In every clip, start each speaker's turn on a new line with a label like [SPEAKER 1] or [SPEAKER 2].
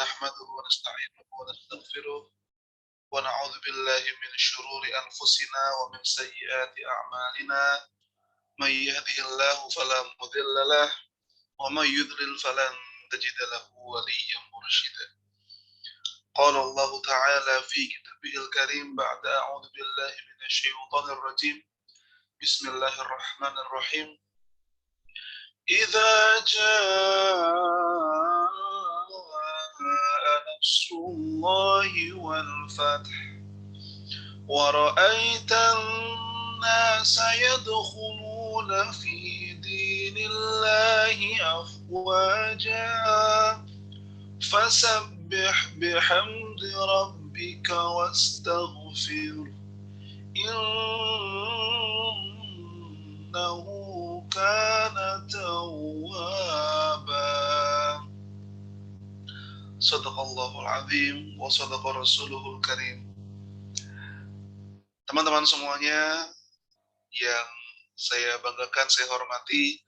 [SPEAKER 1] نحمده ونستعينه ونستغفره ونعوذ بالله من شرور أنفسنا ومن سيئات أعمالنا من يهده الله فلا مضل له ومن يضلل فلن تجد له وليا مرشدا. قال الله تعالى في كتابه الكريم بعد أعوذ بالله من الشيطان الرجيم بسم الله الرحمن الرحيم إذا جاء نصر الله والفتح ورأيت الناس يدخلون في دين الله أفواجا فسبح بحمد ربك واستغفر إنه كان توابا. Sadaqallahul azim wa sadaqa rasuluhul karim. Teman-teman semuanya yang saya banggakan, saya hormati,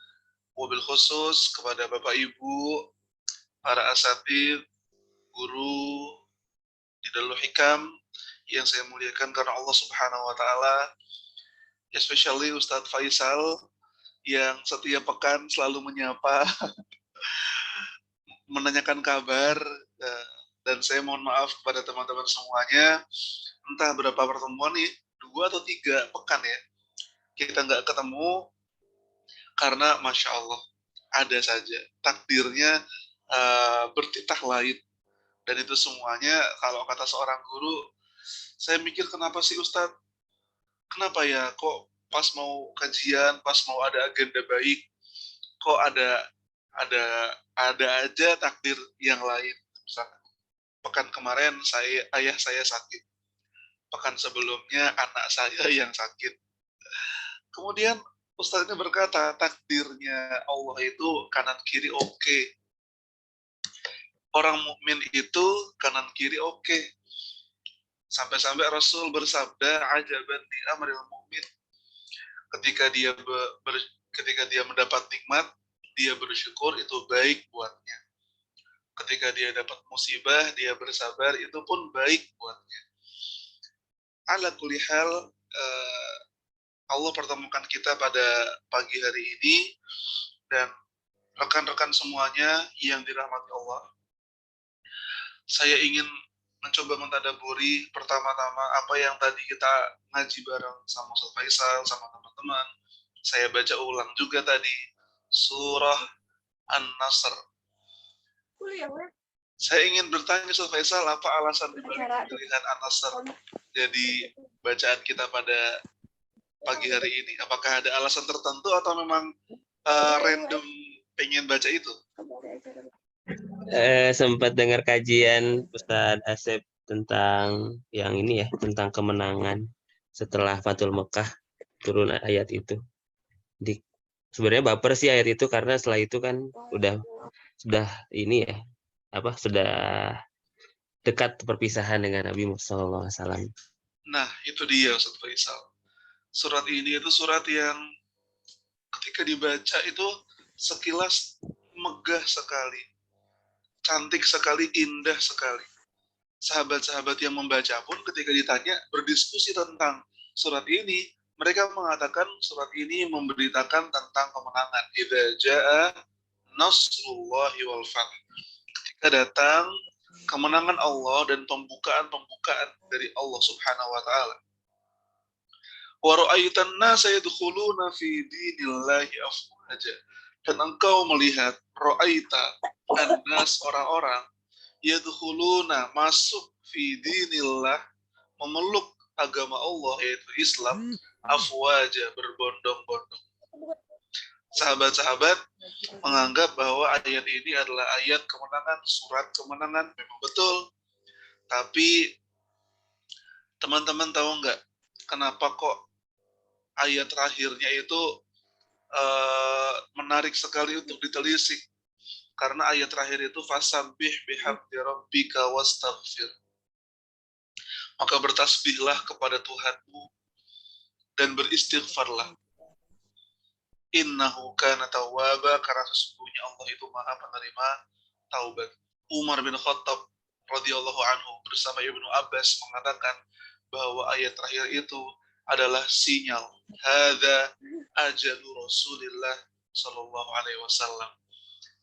[SPEAKER 1] wabil khusus kepada Bapak Ibu, para asatidz, guru di Darul Hikam yang saya muliakan karena Allah Subhanahu wa taala, especially Ustadz Faisal yang setiap pekan selalu menyapa menanyakan kabar, dan saya mohon maaf kepada teman-teman semuanya, entah berapa pertemuan nih, 2 atau 3 pekan ya, kita nggak ketemu karena Masya Allah ada saja takdirnya bertitah lain. Dan itu semuanya kalau kata seorang guru, saya mikir kenapa sih Ustadz, kenapa ya kok pas mau kajian, pas mau ada agenda baik, kok ada aja takdir yang lain. Misalkan pekan kemarin ayah saya sakit, pekan sebelumnya anak saya yang sakit. Kemudian Ustadz ini berkata takdirnya Allah itu kanan kiri oke. Orang mukmin itu kanan kiri oke. Sampai-sampai Rasul bersabda ajaban di amril mukmin. Ketika dia mendapat nikmat, dia bersyukur, itu baik buatnya. Ketika dia dapat musibah, dia bersabar, itu pun baik buatnya. Ala kulli hal, Allah pertemukan kita pada pagi hari ini, dan rekan-rekan semuanya yang dirahmati Allah, saya ingin mencoba mentadaburi pertama-tama apa yang tadi kita ngaji bareng sama Ustaz Faisal, sama teman-teman. Saya baca ulang juga tadi surah An-Nasr. Saya ingin bertanya Ustaz Faisal, apa alasan dibalik pilihan An-Nasr jadi bacaan kita pada pagi hari ini? Apakah ada alasan tertentu atau memang random pengen baca itu?
[SPEAKER 2] Sempat dengar kajian Ustadz Asep tentang yang ini ya, tentang kemenangan setelah Fathul Mekah turun ayat itu. Sebenarnya baper sih ayat itu karena setelah itu kan sudah ini ya, sudah dekat perpisahan dengan Nabi Muhammad SAW.
[SPEAKER 1] Nah, itu dia Ustaz Faisal. Surat ini itu surat yang ketika dibaca itu sekilas megah sekali, cantik sekali, indah sekali. Sahabat-sahabat yang membaca pun ketika ditanya berdiskusi tentang surat ini, mereka mengatakan surat ini memberitakan tentang kemenangan. Idza jaa nasrullahi wal fath. Ketika datang kemenangan Allah dan pembukaan dari Allah Subhanahu wa taala. Wa ra'aitan nasa yadkhuluna fi dinillahi afwaja. Dan engkau melihat ra'aita annas, orang-orang, yadkhuluna, masuk fi dinillah, memeluk agama Allah yaitu Islam, afwaja, berbondong-bondong. Sahabat-sahabat menganggap bahwa ayat ini adalah ayat kemenangan, surat kemenangan, memang betul. Tapi teman-teman tahu nggak kenapa kok ayat terakhirnya itu menarik sekali untuk ditelisik? Karena ayat terakhir itu fasabbih bihamdi rabbika wastaghfir. Maka bertasbihlah kepada Tuhanmu dan beristighfarlah. Innahu kana tawwaba, karena sesungguhnya Allah itu Maha penerima taubat. Umar bin Khattab radhiyallahu anhu bersama Ibnu Abbas mengatakan bahwa ayat terakhir itu adalah sinyal hadza ajalu Rasulillah sallallahu alaihi wasallam.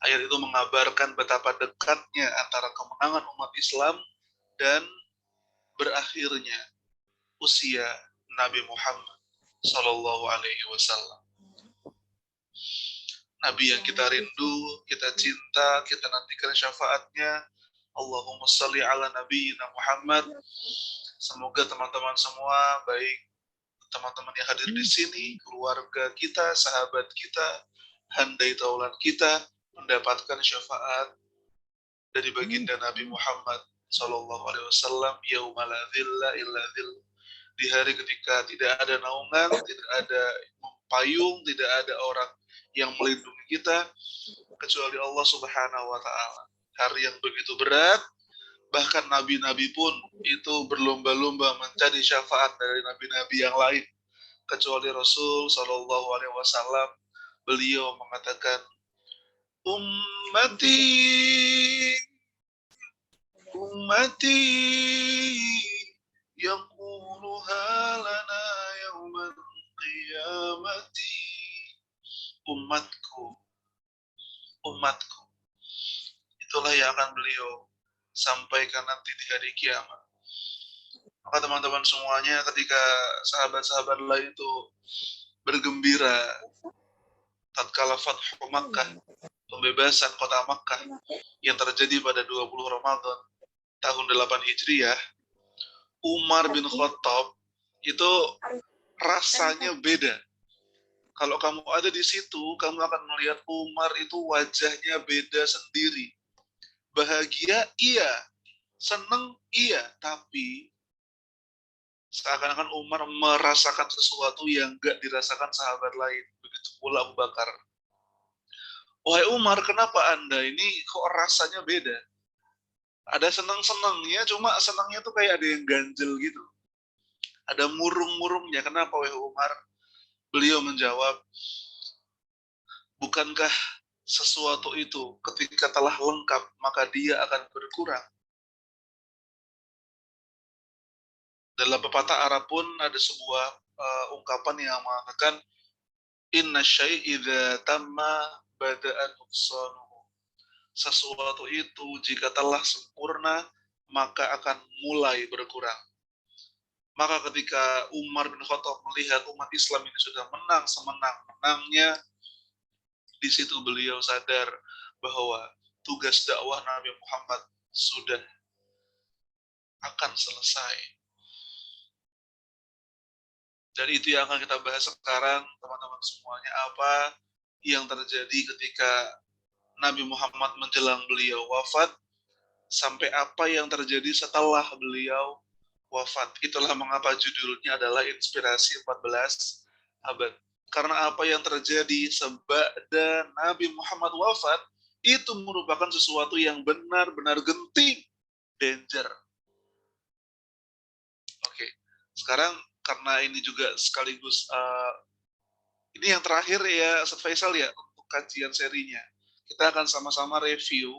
[SPEAKER 1] Ayat itu mengabarkan betapa dekatnya antara kemenangan umat Islam dan berakhirnya usia Nabi Muhammad sallallahu alaihi wasallam. Nabi yang kita rindu, kita cinta, kita nantikan syafaatnya. Allahumma salli ala nabiyyina Muhammad. Semoga teman-teman semua, baik teman-teman yang hadir di sini, keluarga kita, sahabat kita, handai taulan kita, mendapatkan syafaat dari baginda Nabi Muhammad sallallahu alaihi wasallam yauma la dhilla illa dhill. Di hari ketika tidak ada naungan, tidak ada payung, tidak ada orang yang melindungi kita kecuali Allah Subhanahu wa taala. Hari yang begitu berat, bahkan nabi-nabi pun itu berlomba-lomba mencari syafaat dari nabi-nabi yang lain kecuali Rasul sallallahu alaihi wasallam. Beliau mengatakan, ummati ummati yaquluha lana yaumal qiyamati. Umatku, umatku. Itulah yang akan beliau sampaikan nanti di hari kiamat. Maka teman-teman semuanya, ketika sahabat-sahabat lain itu bergembira tatkala Fathu Makkah, pembebasan kota Makkah yang terjadi pada 20 Ramadan tahun 8 Hijriah, Umar bin Khattab itu rasanya beda. Kalau kamu ada di situ, kamu akan melihat Umar itu wajahnya beda sendiri. Bahagia, iya. Senang, iya. Tapi seakan-akan Umar merasakan sesuatu yang gak dirasakan sahabat lain. Begitu pula Abu Bakar. Wahai Umar, kenapa Anda ini kok rasanya beda? Ada senang-senangnya, cuma senangnya tuh kayak ada yang ganjel gitu. Ada murung-murungnya. Kenapa wahai Umar? Beliau menjawab, bukankah sesuatu itu ketika telah lengkap, maka dia akan berkurang. Dalam pepatah Arab pun ada sebuah ungkapan yang mengatakan, inna syai' idza tamma bada'an nuqsanuhu. Sesuatu itu jika telah sempurna, maka akan mulai berkurang. Maka ketika Umar bin Khattab melihat umat Islam ini sudah menang semenang-menangnya, di situ beliau sadar bahwa tugas dakwah Nabi Muhammad sudah akan selesai. Dan itu yang akan kita bahas sekarang, teman-teman semuanya, apa yang terjadi ketika Nabi Muhammad menjelang beliau wafat, sampai apa yang terjadi setelah beliau wafat. Itulah mengapa judulnya adalah Inspirasi 14 Abad. Karena apa yang terjadi sebada Nabi Muhammad wafat, itu merupakan sesuatu yang benar-benar genting, danger. Oke, sekarang karena ini juga sekaligus, ini yang terakhir ya, Ustaz Faisal ya, untuk kajian serinya. Kita akan sama-sama review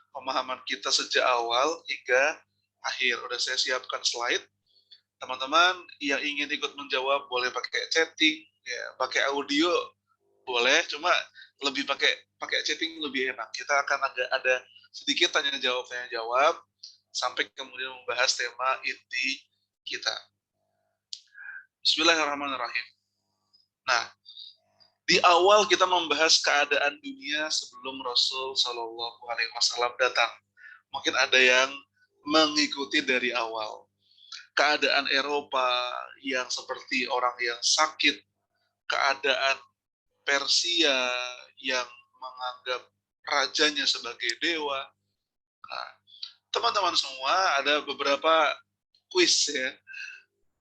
[SPEAKER 1] pemahaman kita sejak awal hingga akhir. Udah saya siapkan slide. Teman-teman yang ingin ikut menjawab boleh pakai chatting, ya, pakai audio boleh, cuma lebih pakai chatting lebih enak. Kita akan ada sedikit tanya jawab sampai kemudian membahas tema inti kita. Bismillahirrahmanirrahim. Nah, di awal kita membahas keadaan dunia sebelum Rasul Shallallahu Alaihi Wasallam datang. Mungkin ada yang mengikuti dari awal. Keadaan Eropa yang seperti orang yang sakit, keadaan Persia yang menganggap rajanya sebagai dewa. Nah, teman-teman semua, ada beberapa kuis ya.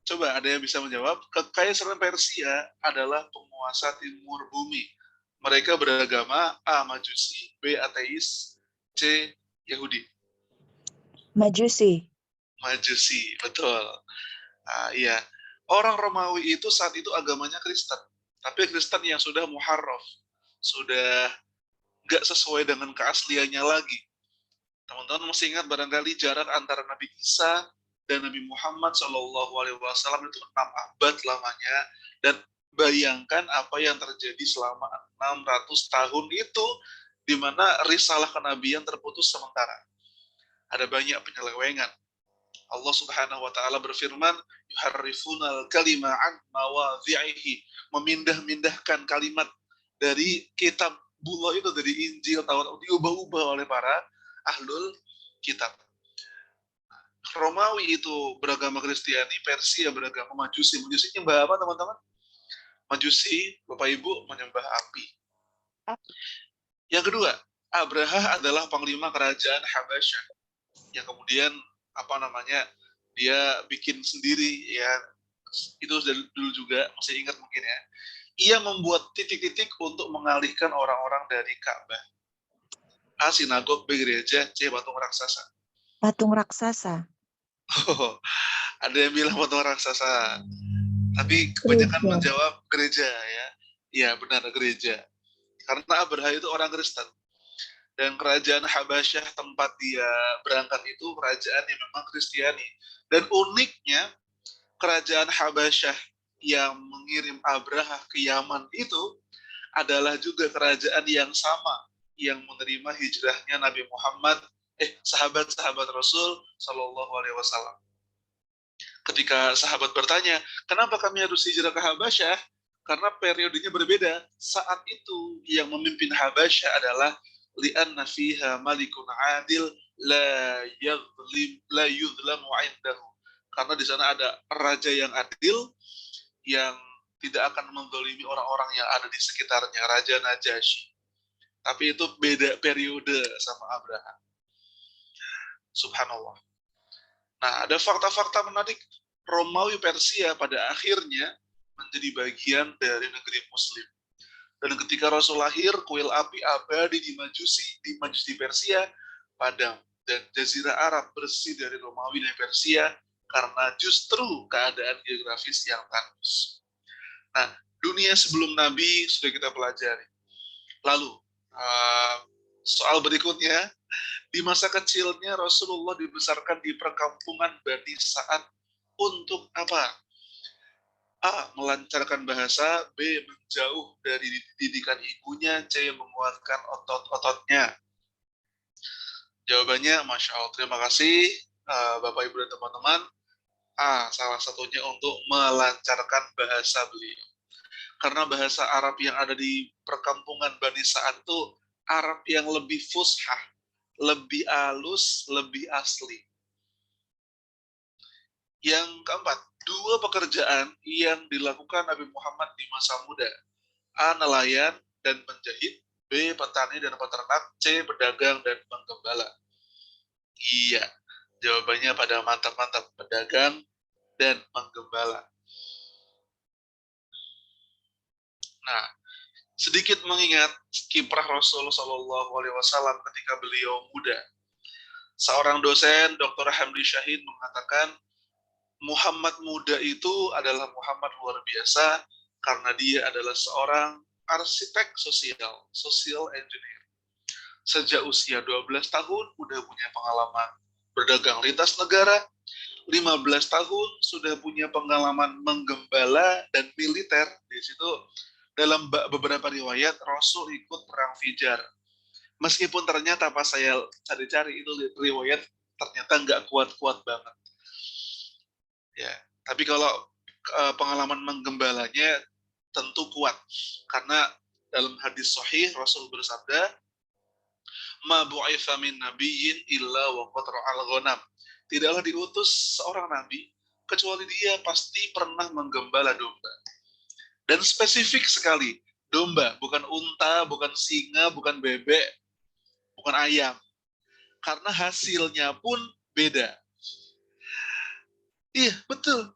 [SPEAKER 1] Coba ada yang bisa menjawab. Kekaisaran Persia adalah penguasa timur bumi. Mereka beragama A. Majusi, B. Ateis, C. Yahudi.
[SPEAKER 3] Majusi.
[SPEAKER 1] Majusi, betul. Iya. Orang Romawi itu saat itu agamanya Kristen. Tapi Kristen yang sudah muharraf. Sudah nggak sesuai dengan keasliannya lagi. Teman-teman masih ingat barangkali jarak antara Nabi Isa dan Nabi Muhammad SAW itu 6 abad lamanya, dan bayangkan apa yang terjadi selama 600 tahun itu, di mana risalah kenabian terputus sementara. Ada banyak penyelewengan. Allah Subhanahu wa taala berfirman, yuharrifunal kalima an mawadhi'ihi, memindah-mindahkan kalimat dari kitab bullah itu, dari Injil, Taurat, diubah-ubah oleh para ahlul kitab. Romawi itu beragama Kristiani, Persia beragama Majusi. Majusi nyembah apa, teman-teman? Majusi, Bapak Ibu, menyembah api. Yang kedua, Abraha adalah panglima kerajaan Habasyah, yang kemudian dia bikin sendiri, ya, itu dari dulu juga, masih ingat mungkin ya. Ia membuat titik-titik untuk mengalihkan orang-orang dari Ka'bah. A, sinagog, B, gereja, C, patung raksasa.
[SPEAKER 3] Patung raksasa.
[SPEAKER 1] Oh, ada yang bilang patung raksasa, tapi kebanyakan menjawab gereja, ya. Ya, benar, gereja. Karena Abraha itu orang Kristen. Dan kerajaan Habasyah tempat dia berangkat itu kerajaan yang memang Kristiani. Dan uniknya, kerajaan Habasyah yang mengirim Abraha ke Yaman itu adalah juga kerajaan yang sama yang menerima hijrahnya Nabi Muhammad, sahabat-sahabat Rasul Shallallahu Alaihi Wasallam. Ketika sahabat bertanya, kenapa kami harus hijrah ke Habasyah? Karena periodenya berbeda. Saat itu yang memimpin Habasyah adalah li'anna fiha malikun adil la yudlamu indahu. Karena di sana ada raja yang adil yang tidak akan menzalimi orang-orang yang ada di sekitarnya, Raja Najasyi. Tapi itu beda periode sama Abraham. Subhanallah. Nah, ada fakta-fakta menarik. Romawi Persia pada akhirnya menjadi bagian dari negeri Muslim. Dan ketika Rasul lahir, kuil api abadi di Majusi Persia padam, dan Jazirah Arab bersih dari Romawi dan Persia karena justru keadaan geografis yang tandus. Nah, dunia sebelum Nabi sudah kita pelajari. Lalu, soal berikutnya, di masa kecilnya Rasulullah dibesarkan di perkampungan Bani Sa'ad untuk apa? A, melancarkan bahasa, B, menjauh dari didikan ibunya, C, menguatkan otot-ototnya. Jawabannya, Masya Allah, terima kasih Bapak, Ibu, dan teman-teman. A, salah satunya untuk melancarkan bahasa beliau. Karena bahasa Arab yang ada di perkampungan Bani Sa'ad itu Arab yang lebih fushah, lebih halus, lebih asli. Yang keempat, 2 pekerjaan yang dilakukan Nabi Muhammad di masa muda. A, nelayan dan penjahit, B, petani dan peternak, C, pedagang dan penggembala. Iya, jawabannya pada mantap-mantap, pedagang dan penggembala. Nah, sedikit mengingat kiprah Rasul Shallallahu Alaihi Wasallam ketika beliau muda. Seorang dosen, Dr. Hamdi Syahid, mengatakan Muhammad muda itu adalah Muhammad luar biasa karena dia adalah seorang arsitek social engineer. Sejak usia 12 tahun udah punya pengalaman berdagang lintas negara, 15 tahun sudah punya pengalaman menggembala dan militer. Di situ dalam beberapa riwayat Rasul ikut perang Fijar. Meskipun ternyata pas saya cari-cari itu riwayat ternyata nggak kuat-kuat banget. Ya, tapi kalau pengalaman menggembalanya tentu kuat, karena dalam hadis sahih Rasul bersabda, "Ma bu'itsa min nabiyyin illa wa qad ra'al ghanam." Tidaklah diutus seorang nabi kecuali dia pasti pernah menggembala domba. Dan spesifik sekali, domba, bukan unta, bukan singa, bukan bebek, bukan ayam. Karena hasilnya pun beda. Iya, betul.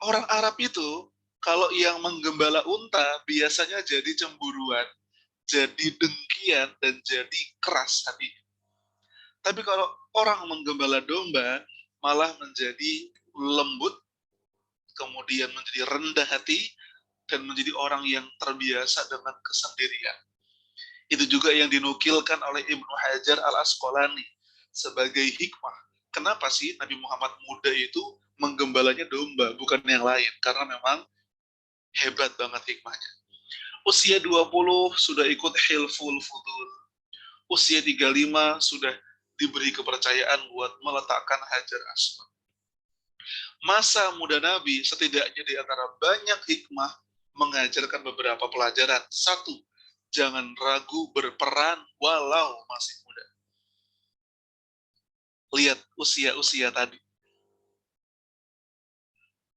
[SPEAKER 1] Orang Arab itu, kalau yang menggembala unta, biasanya jadi cemburuan, jadi dengkian, dan jadi keras hati. Tapi kalau orang menggembala domba, malah menjadi lembut, kemudian menjadi rendah hati, dan menjadi orang yang terbiasa dengan kesendirian. Itu juga yang dinukilkan oleh Ibnu Hajar al-Asqalani sebagai hikmah. Kenapa sih Nabi Muhammad muda itu menggembalanya domba, bukan yang lain? Karena memang hebat banget hikmahnya. Usia 20 sudah ikut Hilful Fudul. Usia 35 sudah diberi kepercayaan buat meletakkan Hajar Aswad. Masa muda Nabi setidaknya di antara banyak hikmah mengajarkan beberapa pelajaran. Satu, jangan ragu berperan walau masih muda. Lihat usia-usia tadi.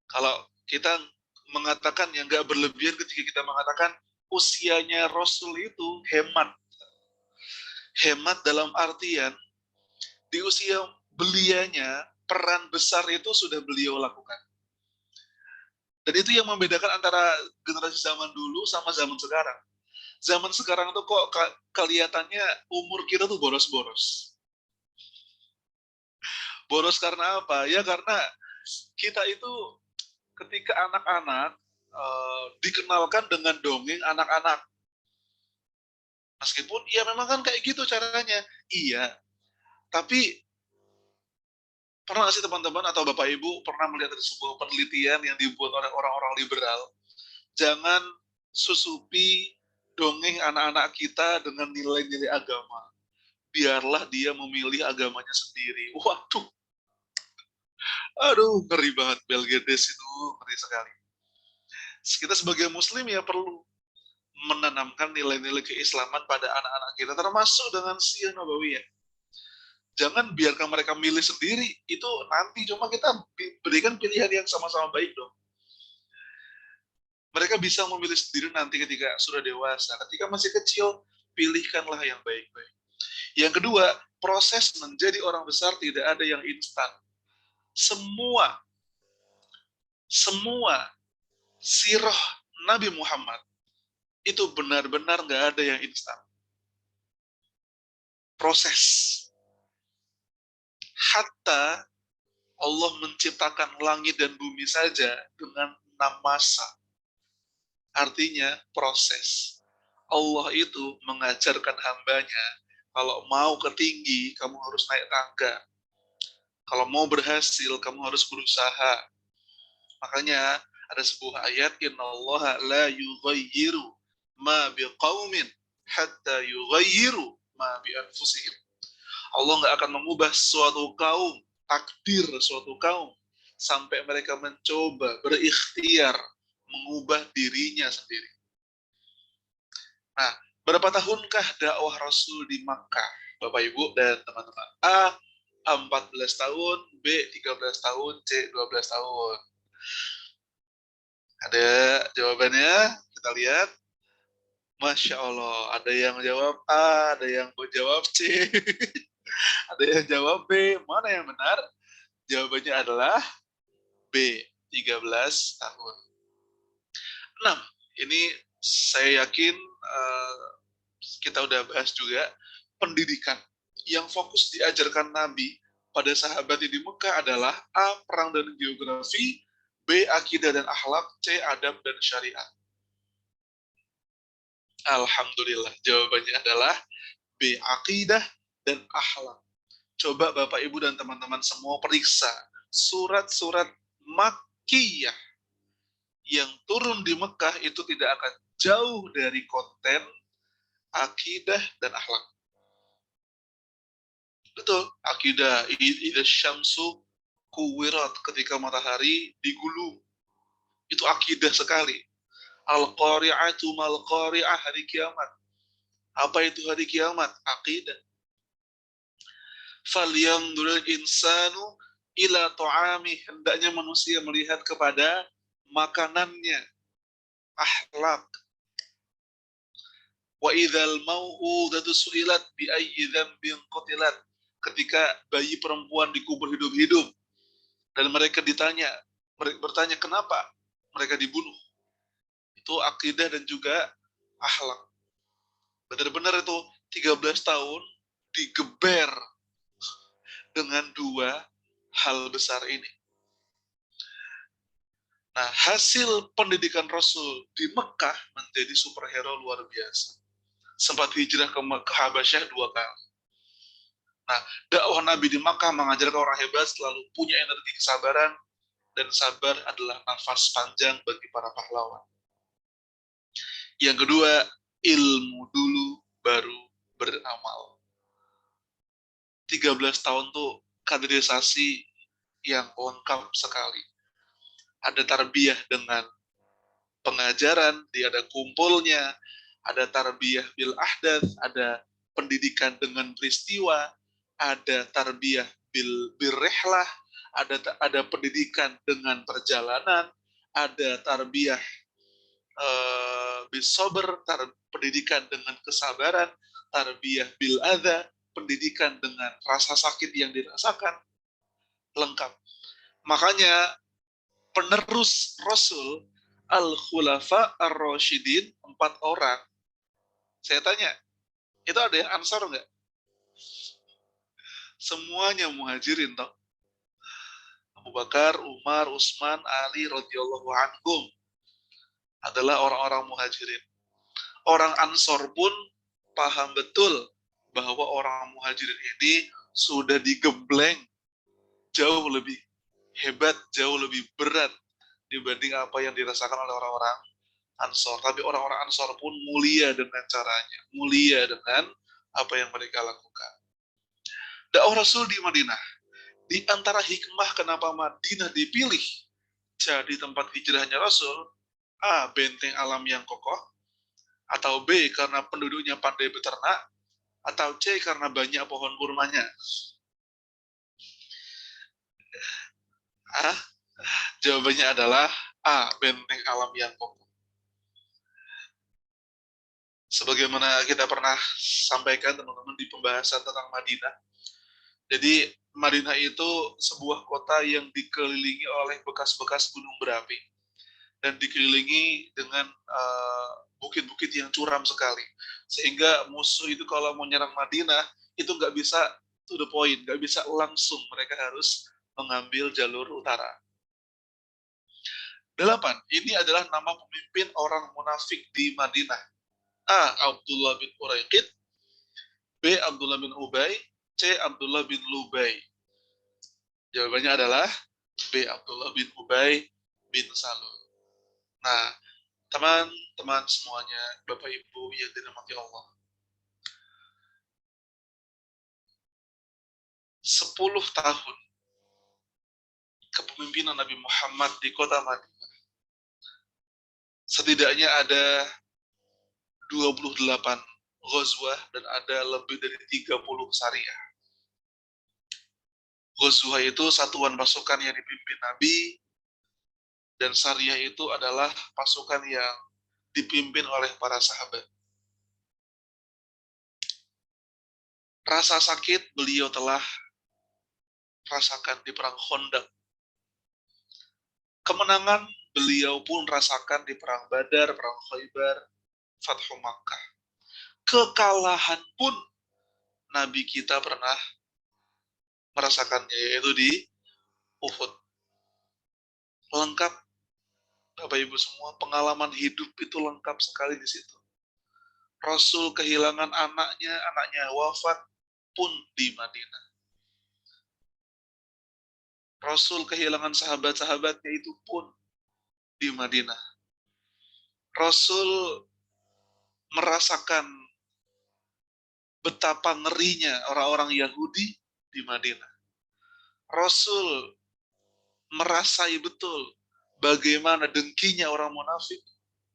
[SPEAKER 1] Kalau kita mengatakan yang nggak berlebihan ketika kita mengatakan usianya Rasul itu hemat. Hemat dalam artian di usia belianya peran besar itu sudah beliau lakukan. Dan itu yang membedakan antara generasi zaman dulu sama zaman sekarang. Zaman sekarang tuh kok kelihatannya umur kita tuh boros-boros. Boros karena apa? Ya karena kita itu ketika anak-anak dikenalkan dengan dongeng anak-anak. Meskipun ya memang kan kayak gitu caranya. Iya. Tapi pernah nggak sih teman-teman atau Bapak Ibu pernah melihat ada sebuah penelitian yang dibuat oleh orang-orang liberal? Jangan susupi dongeng anak-anak kita dengan nilai-nilai agama. Biarlah dia memilih agamanya sendiri. Waduh, aduh, ngeri banget. Belgedes itu ngeri sekali. Kita sebagai muslim ya perlu menanamkan nilai-nilai keislaman pada anak-anak kita, termasuk dengan siyah nabawiyah. Jangan biarkan mereka milih sendiri, itu nanti cuma kita berikan pilihan yang sama-sama baik dong. Mereka bisa memilih sendiri nanti ketika sudah dewasa. Ketika masih kecil, pilihkanlah yang baik-baik. Yang kedua, proses menjadi orang besar tidak ada yang instan. Semua sirah Nabi Muhammad itu benar-benar nggak ada yang instan. Proses. Hatta Allah menciptakan langit dan bumi saja dengan 6 masa. Artinya proses. Allah itu mengajarkan hambanya, kalau mau ke tinggi, kamu harus naik tangga. Kalau mau berhasil, kamu harus berusaha. Makanya ada sebuah ayat, innallaha la yughayyiru ma biqaumin hatta yughayyiru ma bi anfusihim. Allah nggak akan mengubah suatu kaum, takdir suatu kaum, sampai mereka mencoba, berikhtiar, mengubah dirinya sendiri. Nah, berapa tahunkah dakwah Rasul di Makkah, Bapak Ibu dan teman-teman? A, 14 tahun, B, 13 tahun, C, 12 tahun. Ada jawabannya, kita lihat. Masya Allah, ada yang jawab A, ada yang jawab C, ada yang jawab B. Mana yang benar? Jawabannya adalah B, 13 tahun. 6, ini saya yakin kita udah bahas juga, pendidikan yang fokus diajarkan Nabi pada sahabat di Mekah adalah A, perang dan geografi, B, akidah dan akhlak, C, adab dan syariat. Alhamdulillah, jawabannya adalah B, akidah dan akhlak. Coba Bapak Ibu dan teman-teman semua periksa surat-surat Makkiyah yang turun di Mekah itu tidak akan jauh dari konten akidah dan akhlak. Betul, akidah ida syamsu kuwirat, ketika matahari digulung. Itu akidah sekali. Al-qari'atu mal-qari'ah, hari kiamat. Apa itu hari kiamat? Akidah. Falyanzuril insanu ila ta'ami, hendaknya manusia melihat kepada makanannya. Akhlak. Wa idzal mau'udatu su'ilat bi ayyi dzambin qutilat, ketika bayi perempuan dikubur hidup-hidup dan mereka bertanya kenapa mereka dibunuh. Itu akidah dan juga akhlak. Benar-benar itu 13 tahun digeber dengan dua hal besar ini. Nah, hasil pendidikan Rasul di Mekah menjadi superhero luar biasa. Sempat hijrah ke Habasyah 2 kali. Nah, dakwah Nabi di Makkah mengajarkan orang hebat selalu punya energi kesabaran, dan sabar adalah nafas panjang bagi para pahlawan. Yang kedua, ilmu dulu baru beramal. 13 tahun tuh kaderisasi yang lengkap sekali. Ada tarbiyah dengan pengajaran, ada kumpulnya, ada tarbiyah bil ahdath, ada pendidikan dengan peristiwa, ada tarbiyah bil rehlah, ada pendidikan dengan perjalanan, ada tarbiyah bil sober, pendidikan dengan kesabaran, tarbiyah bil adha, pendidikan dengan rasa sakit yang dirasakan, lengkap. Makanya penerus Rasul Al-Khulafa Ar-Rasyidin 4 orang. Saya tanya, itu ada yang Ansar nggak? Semuanya muhajirin toh. Abu Bakar, Umar, Utsman, Ali radhiyallahu anhum adalah orang-orang muhajirin. Orang Ansor pun paham betul bahwa orang muhajirin ini sudah digembleng jauh lebih hebat, jauh lebih berat dibanding apa yang dirasakan oleh orang-orang Ansor. Tapi orang-orang Ansor pun mulia dengan caranya, mulia dengan apa yang mereka lakukan. Dakwah Rasul di Madinah. Di antara hikmah kenapa Madinah dipilih jadi tempat hijrahnya Rasul, A. Benteng alam yang kokoh, atau B. Karena penduduknya pandai beternak, atau C. Karena banyak pohon kurmanya. Jawabannya adalah A. Benteng alam yang kokoh. Sebagaimana kita pernah sampaikan teman-teman di pembahasan tentang Madinah. Jadi Madinah itu sebuah kota yang dikelilingi oleh bekas-bekas gunung berapi dan dikelilingi dengan bukit-bukit yang curam sekali. Sehingga musuh itu kalau mau nyerang Madinah itu nggak bisa to the point, nggak bisa langsung. Mereka harus mengambil jalur utara. 8. Ini adalah nama pemimpin orang munafik di Madinah. A. Abdullah bin Uraiqid, B. Abdullah bin Ubay, C. Abdullah bin Lubay. Jawabannya adalah B. Abdullah bin Ubay bin Salul. Nah, teman-teman semuanya, Bapak Ibu yang dirahmati Allah. 10 tahun kepemimpinan Nabi Muhammad di kota Madinah. Setidaknya ada 28 ghazwah dan ada lebih dari 30 syariah. Ghazwah itu satuan pasukan yang dipimpin Nabi, dan syariah itu adalah pasukan yang dipimpin oleh para sahabat. Rasa sakit beliau telah rasakan di perang Khandaq. Kemenangan beliau pun rasakan di perang Badar, perang Khaybar, Fathu Makkah. Kekalahan pun Nabi kita pernah merasakannya, yaitu di Uhud. Lengkap, Bapak Ibu semua, pengalaman hidup itu lengkap sekali di situ. Rasul kehilangan anaknya wafat pun di Madinah. Rasul kehilangan sahabat-sahabatnya itu pun di Madinah. Rasul merasakan betapa ngerinya orang-orang Yahudi di Madinah. Rasul merasai betul bagaimana dengkinya orang munafik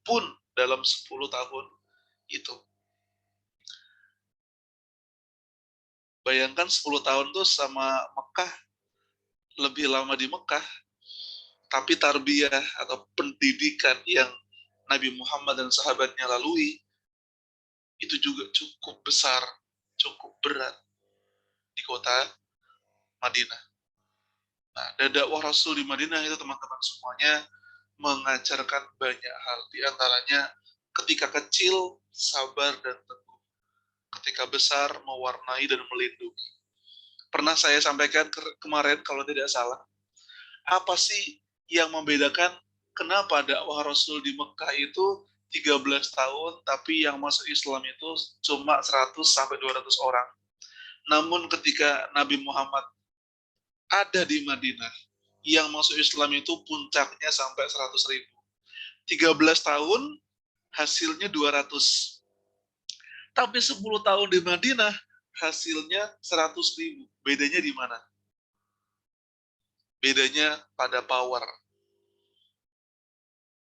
[SPEAKER 1] pun dalam 10 tahun itu. Bayangkan 10 tahun tuh sama Mekah, lebih lama di Mekah, tapi tarbiyah atau pendidikan yang Nabi Muhammad dan sahabatnya lalui itu juga cukup besar, cukup berat di kota Madinah. Nah, dakwah Rasul di Madinah itu teman-teman semuanya mengajarkan banyak hal. Di antaranya ketika kecil sabar dan teguh, ketika besar mewarnai dan melindungi. Pernah saya sampaikan kemarin kalau tidak salah, apa sih yang membedakan kenapa dakwah Rasul di Mekah itu 13 tahun, tapi yang masuk Islam itu cuma 100-200 orang. Namun ketika Nabi Muhammad ada di Madinah, yang masuk Islam itu puncaknya sampai 100.000. 13 tahun, hasilnya 200. Tapi 10 tahun di Madinah, hasilnya 100.000. Bedanya di mana? Bedanya pada power,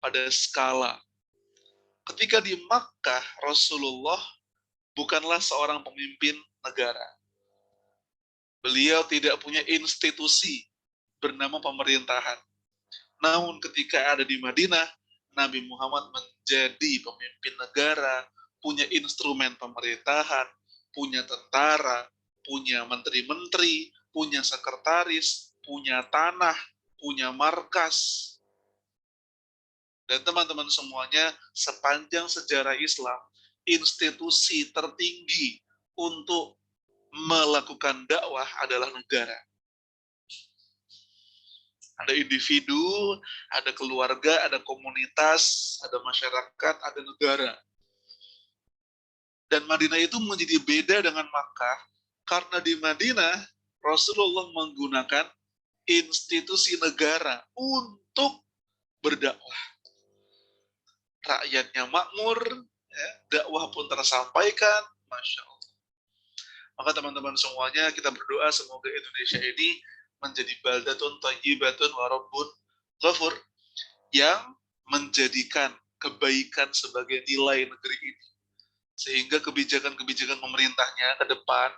[SPEAKER 1] pada skala. Ketika di Makkah, Rasulullah bukanlah seorang pemimpin negara. Beliau tidak punya institusi bernama pemerintahan. Namun ketika ada di Madinah, Nabi Muhammad menjadi pemimpin negara, punya instrumen pemerintahan, punya tentara, punya menteri-menteri, punya sekretaris, punya tanah, punya markas. Dan teman-teman semuanya, sepanjang sejarah Islam, institusi tertinggi untuk melakukan dakwah adalah negara. Ada individu, ada keluarga, ada komunitas, ada masyarakat, ada negara. Dan Madinah itu menjadi beda dengan Makkah, karena di Madinah, Rasulullah menggunakan institusi negara untuk berdakwah. Rakyatnya makmur, ya, dakwah pun tersampaikan, Masya Allah. Maka teman-teman semuanya, kita berdoa semoga Indonesia ini menjadi baldatun thayyibatun wa rabbun ghafur, yang menjadikan kebaikan sebagai nilai negeri ini. Sehingga kebijakan-kebijakan pemerintahnya ke depan,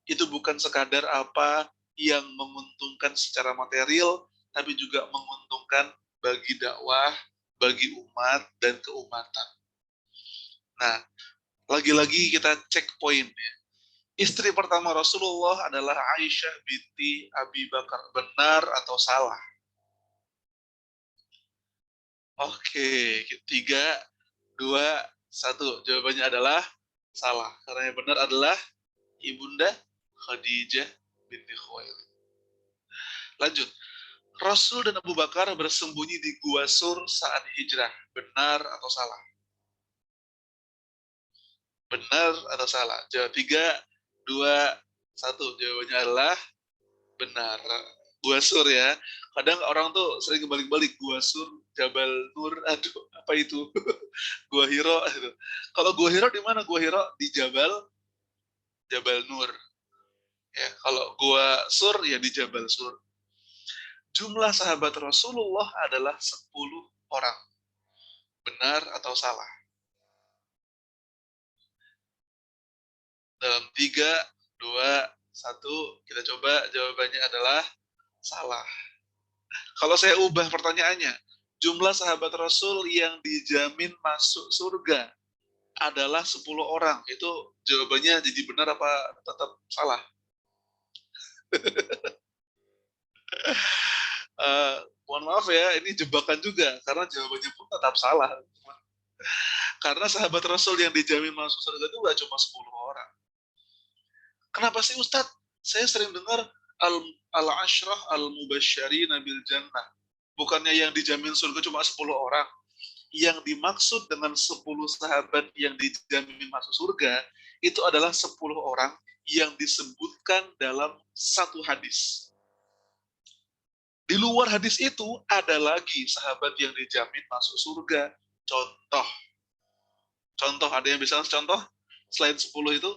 [SPEAKER 1] itu bukan sekadar apa yang menguntungkan secara material, tapi juga menguntungkan bagi dakwah, bagi umat, dan keumatan. Nah, lagi-lagi kita cek poinnya. Istri pertama Rasulullah adalah Aisyah binti Abi Bakar. Benar atau salah? Oke, 3, 2, 1. Jawabannya adalah salah. Karena yang benar adalah Ibunda Khadijah binti Khuwailid. Lanjut. Rasul dan Abu Bakar bersembunyi di Gua Sur saat hijrah. Benar atau salah? Benar atau salah? Jawab 3, 2, 1. Jawabannya adalah benar. Gua Sur ya. Kadang orang tuh sering kebalik-balik. Gua Sur, Jabal Nur. Aduh, apa itu? Gua Hiro. Aduh. Kalau Gua Hiro di mana? Gua Hiro di Jabal Nur. Ya, kalau Gua Sur ya di Jabal Sur. Jumlah sahabat Rasulullah adalah 10 orang. Benar atau salah? Dalam 3, 2, 1, kita coba. Jawabannya adalah salah. Kalau saya ubah pertanyaannya, jumlah sahabat Rasul yang dijamin masuk surga adalah 10 orang. Itu jawabannya jadi benar apa tetap salah? Mohon maaf ya, ini jebakan juga, karena jawabannya pun tetap salah. Karena sahabat Rasul yang dijamin masuk surga itu nggak cuma 10 orang. Kenapa sih Ustadz? Saya sering dengar al-ashrah al-mubasysyarina bil jannah. Bukannya yang dijamin surga cuma 10 orang. Yang dimaksud dengan 10 sahabat yang dijamin masuk surga, itu adalah 10 orang yang disebutkan dalam satu hadis. Di luar hadis itu, ada lagi sahabat yang dijamin masuk surga. Contoh, ada yang bisa contoh? Selain 10 itu,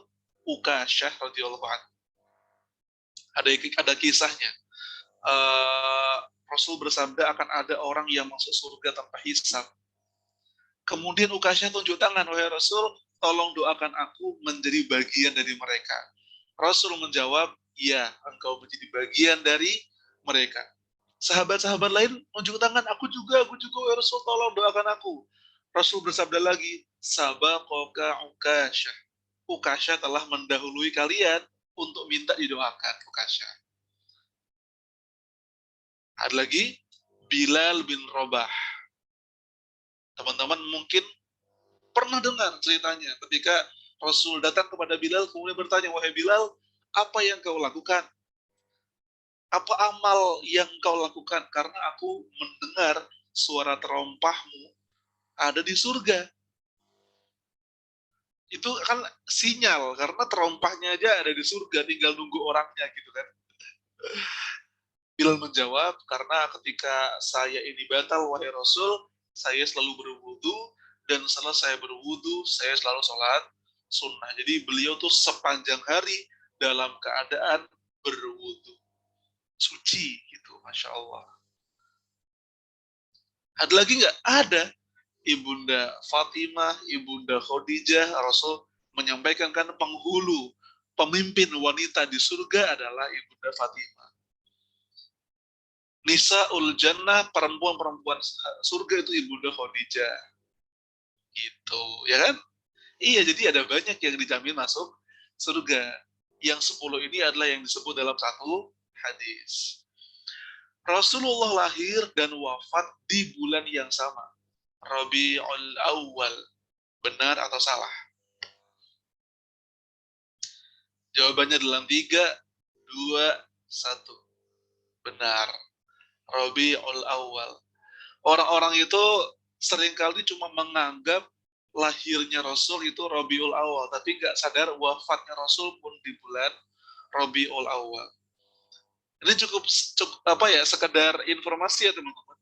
[SPEAKER 1] Ukasyah radhiyallahu anhu. Ada kisahnya. Rasul bersabda akan ada orang yang masuk surga tanpa hisab. Kemudian Ukasyah tunjuk tangan, wahai Rasul, tolong doakan aku menjadi bagian dari mereka. Rasul menjawab, ya, engkau menjadi bagian dari mereka. Sahabat-sahabat lain tunjuk tangan, aku juga, wahai Rasul, tolong doakan aku. Rasul bersabda lagi, sabaqaka Ukasyah. Ukasyah telah mendahului kalian untuk minta didoakan. Ukasyah. Ada lagi, Bilal bin Rabah. Teman-teman mungkin pernah dengar ceritanya ketika Rasul datang kepada Bilal kemudian bertanya, wahai Bilal, apa yang kau lakukan? Apa amal yang kau lakukan? Karena aku mendengar suara terompahmu ada di surga. Itu kan sinyal, karena terompahnya aja ada di surga, tinggal nunggu orangnya gitu kan. Bilal menjawab, karena ketika saya ini batal, wahai Rasul, saya selalu berwudu, dan setelah saya berwudu, saya selalu sholat sunnah. Jadi beliau tuh sepanjang hari dalam keadaan berwudu. Suci gitu, Masya Allah. Ada lagi nggak? Ada. Ibunda Fatimah, Ibunda Khadijah, Rasul menyampaikan kan penghulu, pemimpin wanita di surga adalah Ibunda Fatimah. Nisaul Jannah, perempuan-perempuan surga itu Ibunda Khadijah. Gitu, ya kan? Iya, jadi ada banyak yang dijamin masuk surga. Yang 10 ini adalah yang disebut dalam satu hadis. Rasulullah lahir dan wafat di bulan yang sama. Rabiul Awal. Benar atau salah? Jawabannya dalam 3, 2, 1. Benar. Rabiul Awal. Orang-orang itu seringkali cuma menganggap lahirnya Rasul itu Rabiul Awal, tapi nggak sadar wafatnya Rasul pun di bulan Rabiul Awal. Ini cukup apa ya, sekedar informasi ya teman-teman.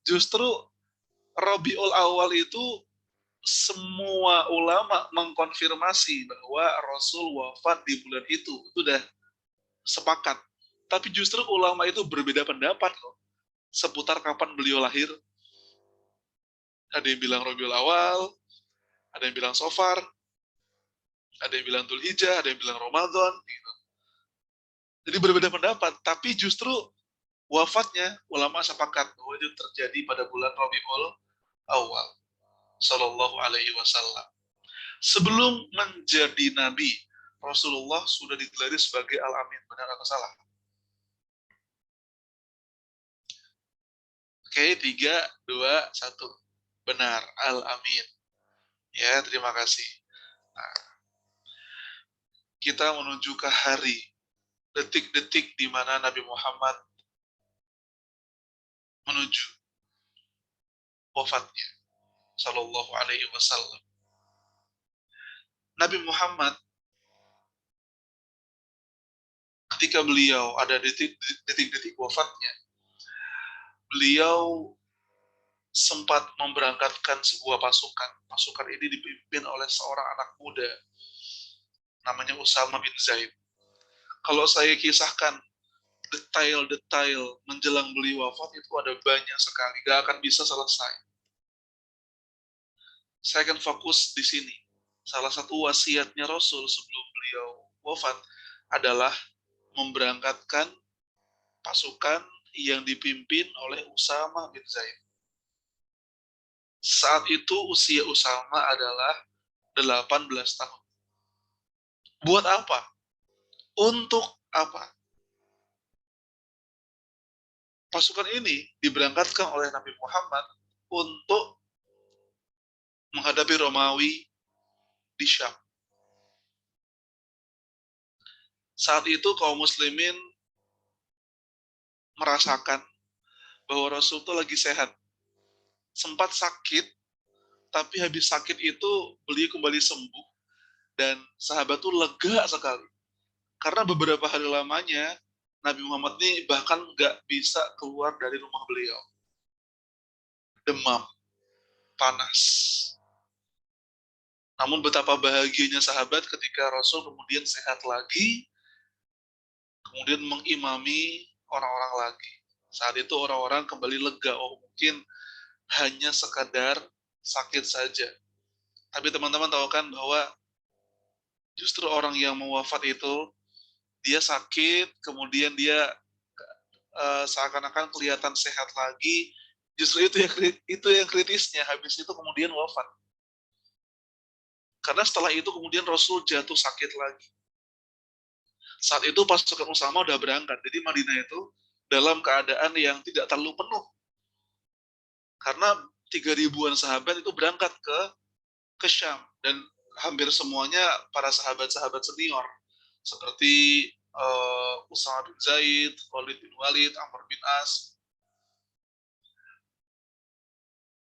[SPEAKER 1] Justru Rabiul Awal itu semua ulama mengkonfirmasi bahwa Rasul wafat di bulan itu udah sepakat. Tapi justru ulama itu berbeda pendapat loh seputar kapan beliau lahir. Ada yang bilang Rabiul Awal, ada yang bilang Sofar, ada yang bilang Dzulhijjah, ada yang bilang Ramadan. Gitu. Jadi berbeda pendapat, tapi justru wafatnya ulama sepakat bahwa itu terjadi pada bulan Rabiul Awal. Sallallahu Alaihi Wasallam. Sebelum menjadi nabi, Rasulullah sudah digelari sebagai Al-Amin. Benar atau salah? Oke, 3, 2, 1. Benar, Al-Amin. Ya, terima kasih. Nah, kita menuju ke hari, detik-detik di mana Nabi Muhammad menuju wafatnya. Sallallahu Alaihi Wasallam. Nabi Muhammad ketika beliau ada detik-detik wafatnya, beliau sempat memberangkatkan sebuah pasukan. Pasukan ini dipimpin oleh seorang anak muda, namanya Usama bin Zaid. Kalau saya kisahkan detail-detail menjelang beliau wafat itu ada banyak sekali, gak akan bisa selesai. Saya akan fokus di sini. Salah satu wasiatnya Rasul sebelum beliau wafat adalah memberangkatkan pasukan yang dipimpin oleh Usama bin Zaid. Saat itu usia Usama adalah 18 tahun. Buat apa? Untuk apa? Pasukan ini diberangkatkan oleh Nabi Muhammad untuk menghadapi Romawi di Syam. Saat itu kaum muslimin merasakan bahwa Rasul itu lagi sehat. Sempat sakit, tapi habis sakit itu beliau kembali sembuh dan sahabat itu lega sekali. Karena beberapa hari lamanya Nabi Muhammad ini bahkan nggak bisa keluar dari rumah beliau. Demam, panas. Namun betapa bahagianya sahabat ketika Rasul kemudian sehat lagi, kemudian mengimami orang-orang lagi. Saat itu orang-orang kembali lega, oh mungkin hanya sekadar sakit saja. Tapi teman-teman tahu kan bahwa justru orang yang mau wafat itu, dia sakit, kemudian dia seakan-akan kelihatan sehat lagi, justru itu yang kritisnya, habis itu kemudian wafat. Karena setelah itu kemudian Rasul jatuh sakit lagi. Saat itu pasukan Usama udah berangkat, jadi Madinah itu dalam keadaan yang tidak terlalu penuh. Karena 3.000-an sahabat itu berangkat ke Syam, dan hampir semuanya para sahabat-sahabat senior, seperti Usama bin Zaid, Khalid bin Walid, Amr bin As.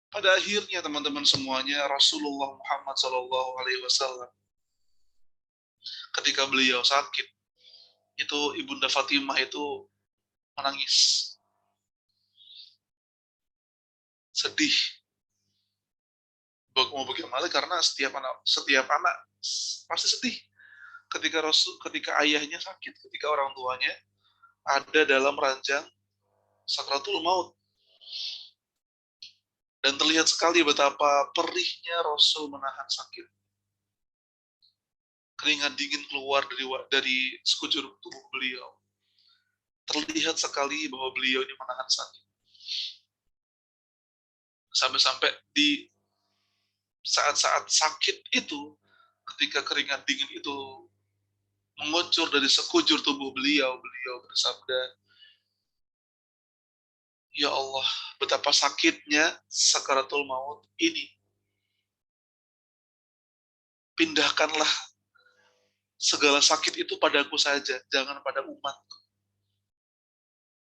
[SPEAKER 1] Pada akhirnya teman-teman semuanya, Rasulullah Muhammad SAW ketika beliau sakit, itu Ibunda Fatimah itu menangis, sedih. Mau bagaimana, karena setiap anak pasti sedih ketika ayahnya sakit, ketika orang tuanya ada dalam ranjang sakratul maut. Dan terlihat sekali betapa perihnya Rasul menahan sakit. Keringat dingin keluar dari sekujur tubuh beliau. Terlihat sekali bahwa beliau ini menahan sakit. Sampai-sampai di saat-saat sakit itu, ketika keringat dingin itu mengucur dari sekujur tubuh beliau bersabda, "Ya Allah, betapa sakitnya sakaratul maut ini. Pindahkanlah segala sakit itu padaku saja, jangan pada umat."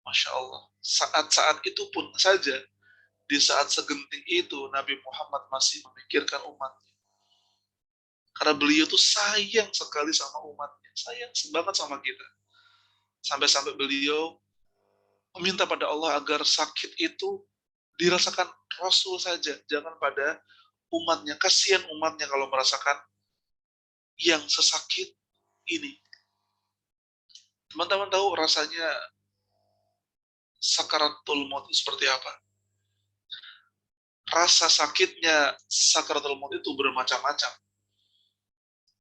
[SPEAKER 1] Masya Allah. Saat-saat itu pun saja, di saat segenting itu, Nabi Muhammad masih memikirkan umatnya. Karena beliau tuh sayang sekali sama umatnya. Sayang banget sama kita. Sampai-sampai beliau meminta pada Allah agar sakit itu dirasakan Rasul saja. Jangan pada umatnya. Kasihan umatnya kalau merasakan yang sesakit ini. Teman-teman tahu rasanya sakaratul maut itu seperti apa? Rasa sakitnya sakaratul maut itu bermacam-macam.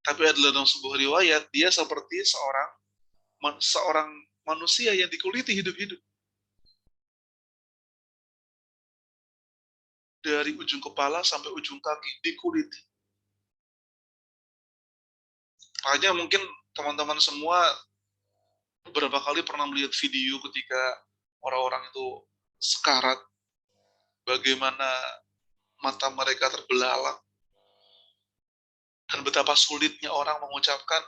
[SPEAKER 1] Tapi adalah dalam sebuah riwayat, dia seperti seorang manusia yang dikuliti hidup-hidup. Dari ujung kepala sampai ujung kaki, dikuliti. Makanya mungkin teman-teman semua beberapa kali pernah melihat video ketika orang-orang itu sekarat, bagaimana mata mereka terbelalak, dan betapa sulitnya orang mengucapkan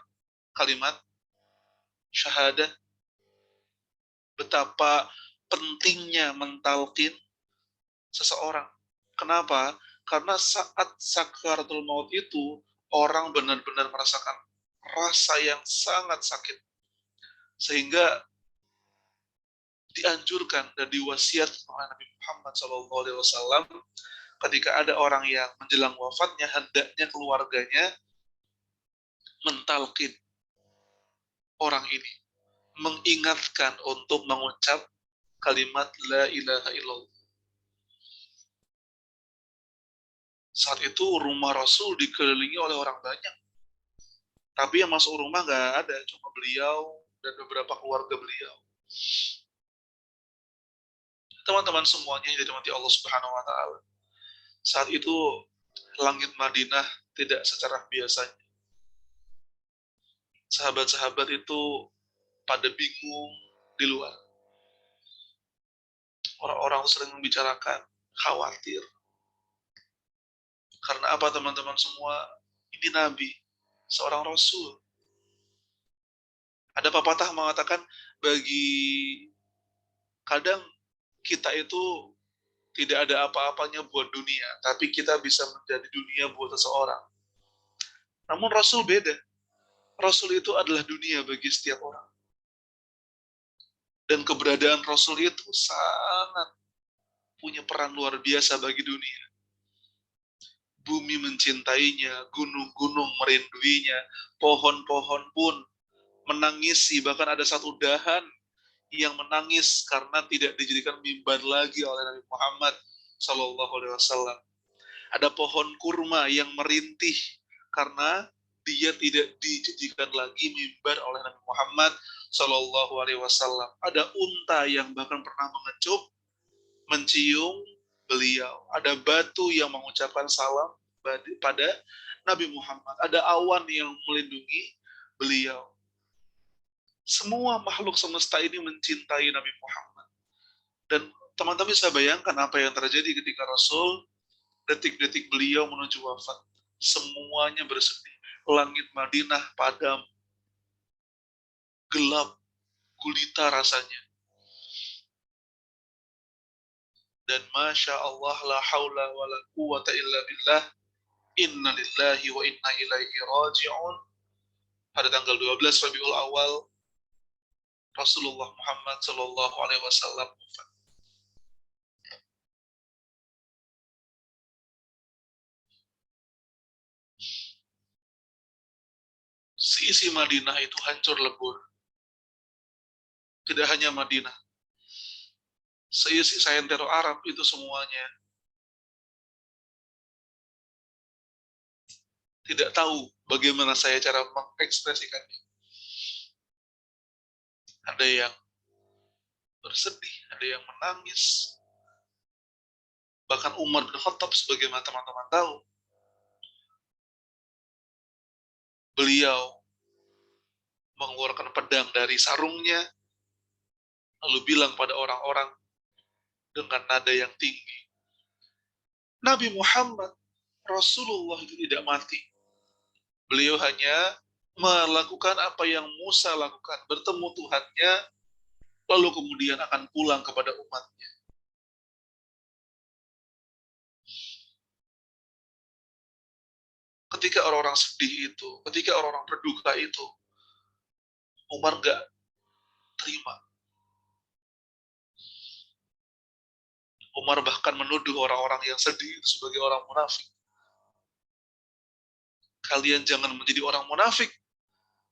[SPEAKER 1] kalimat syahadah, betapa pentingnya mentalkin seseorang. Kenapa? Karena saat sakaratul maut itu, orang benar-benar merasakan rasa yang sangat sakit. Sehingga dianjurkan dan diwasiatkan oleh Nabi Muhammad SAW, ketika ada orang yang menjelang wafatnya, hendaknya keluarganya mentalkin orang ini, mengingatkan untuk mengucap kalimat la ilaha illallah. Saat itu rumah Rasul dikelilingi oleh orang banyak, tapi yang masuk rumah nggak ada, cuma beliau dan beberapa keluarga beliau. Teman-teman semuanya yang dirahmati Allah Subhanahu wa taala. Saat itu langit Madinah tidak secara biasanya. Sahabat-sahabat itu pada bingung di luar. Orang-orang sering membicarakan khawatir. Karena apa teman-teman semua? Ini Nabi, seorang Rasul. Ada pepatah mengatakan, kadang kita itu tidak ada apa-apanya buat dunia, tapi kita bisa menjadi dunia buat seseorang. Namun Rasul beda. Rasul itu adalah dunia bagi setiap orang. Dan keberadaan Rasul itu sangat punya peran luar biasa bagi dunia. Bumi mencintainya, gunung-gunung merinduinya, pohon-pohon pun menangisi, bahkan ada satu dahan yang menangis karena tidak dijadikan mimbar lagi oleh Nabi Muhammad SAW. Ada pohon kurma yang merintih karena dia tidak dijadikan lagi mimbar oleh Nabi Muhammad SAW. Ada unta yang bahkan pernah mengecup, mencium beliau. Ada batu yang mengucapkan salam pada Nabi Muhammad. Ada awan yang melindungi beliau. Semua makhluk semesta ini mencintai Nabi Muhammad. Dan teman-teman bisa bayangkan apa yang terjadi ketika Rasul, detik-detik beliau menuju wafat. Semuanya bersedih. Langit Madinah padam, gelap, gulita rasanya. dan masya Allah la haula wa la quwata illa billah, inna lillahi wa inna ilaihi raji'un, pada tanggal 12 Rabiul Awal Rasulullah Muhammad Sallallahu Alaihi Wasallam wafat. Seisi Madinah itu hancur lebur. Tidak hanya Madinah, seisi seantero Arab itu semuanya tidak tahu bagaimana saya cara mengekspresikannya. Ada yang bersedih, ada yang menangis. Bahkan Umar bin Khattab, sebagaimana teman-teman tahu, beliau mengeluarkan pedang dari sarungnya, lalu bilang pada orang-orang dengan nada yang tinggi, Nabi Muhammad, Rasulullah itu tidak mati. Beliau hanya melakukan apa yang Musa lakukan, bertemu Tuhannya, lalu kemudian akan pulang kepada umatnya. Ketika orang-orang sedih itu, ketika orang-orang berduka itu, Umar nggak terima. Umar bahkan menuduh orang-orang yang sedih itu sebagai orang munafik. Kalian jangan menjadi orang munafik.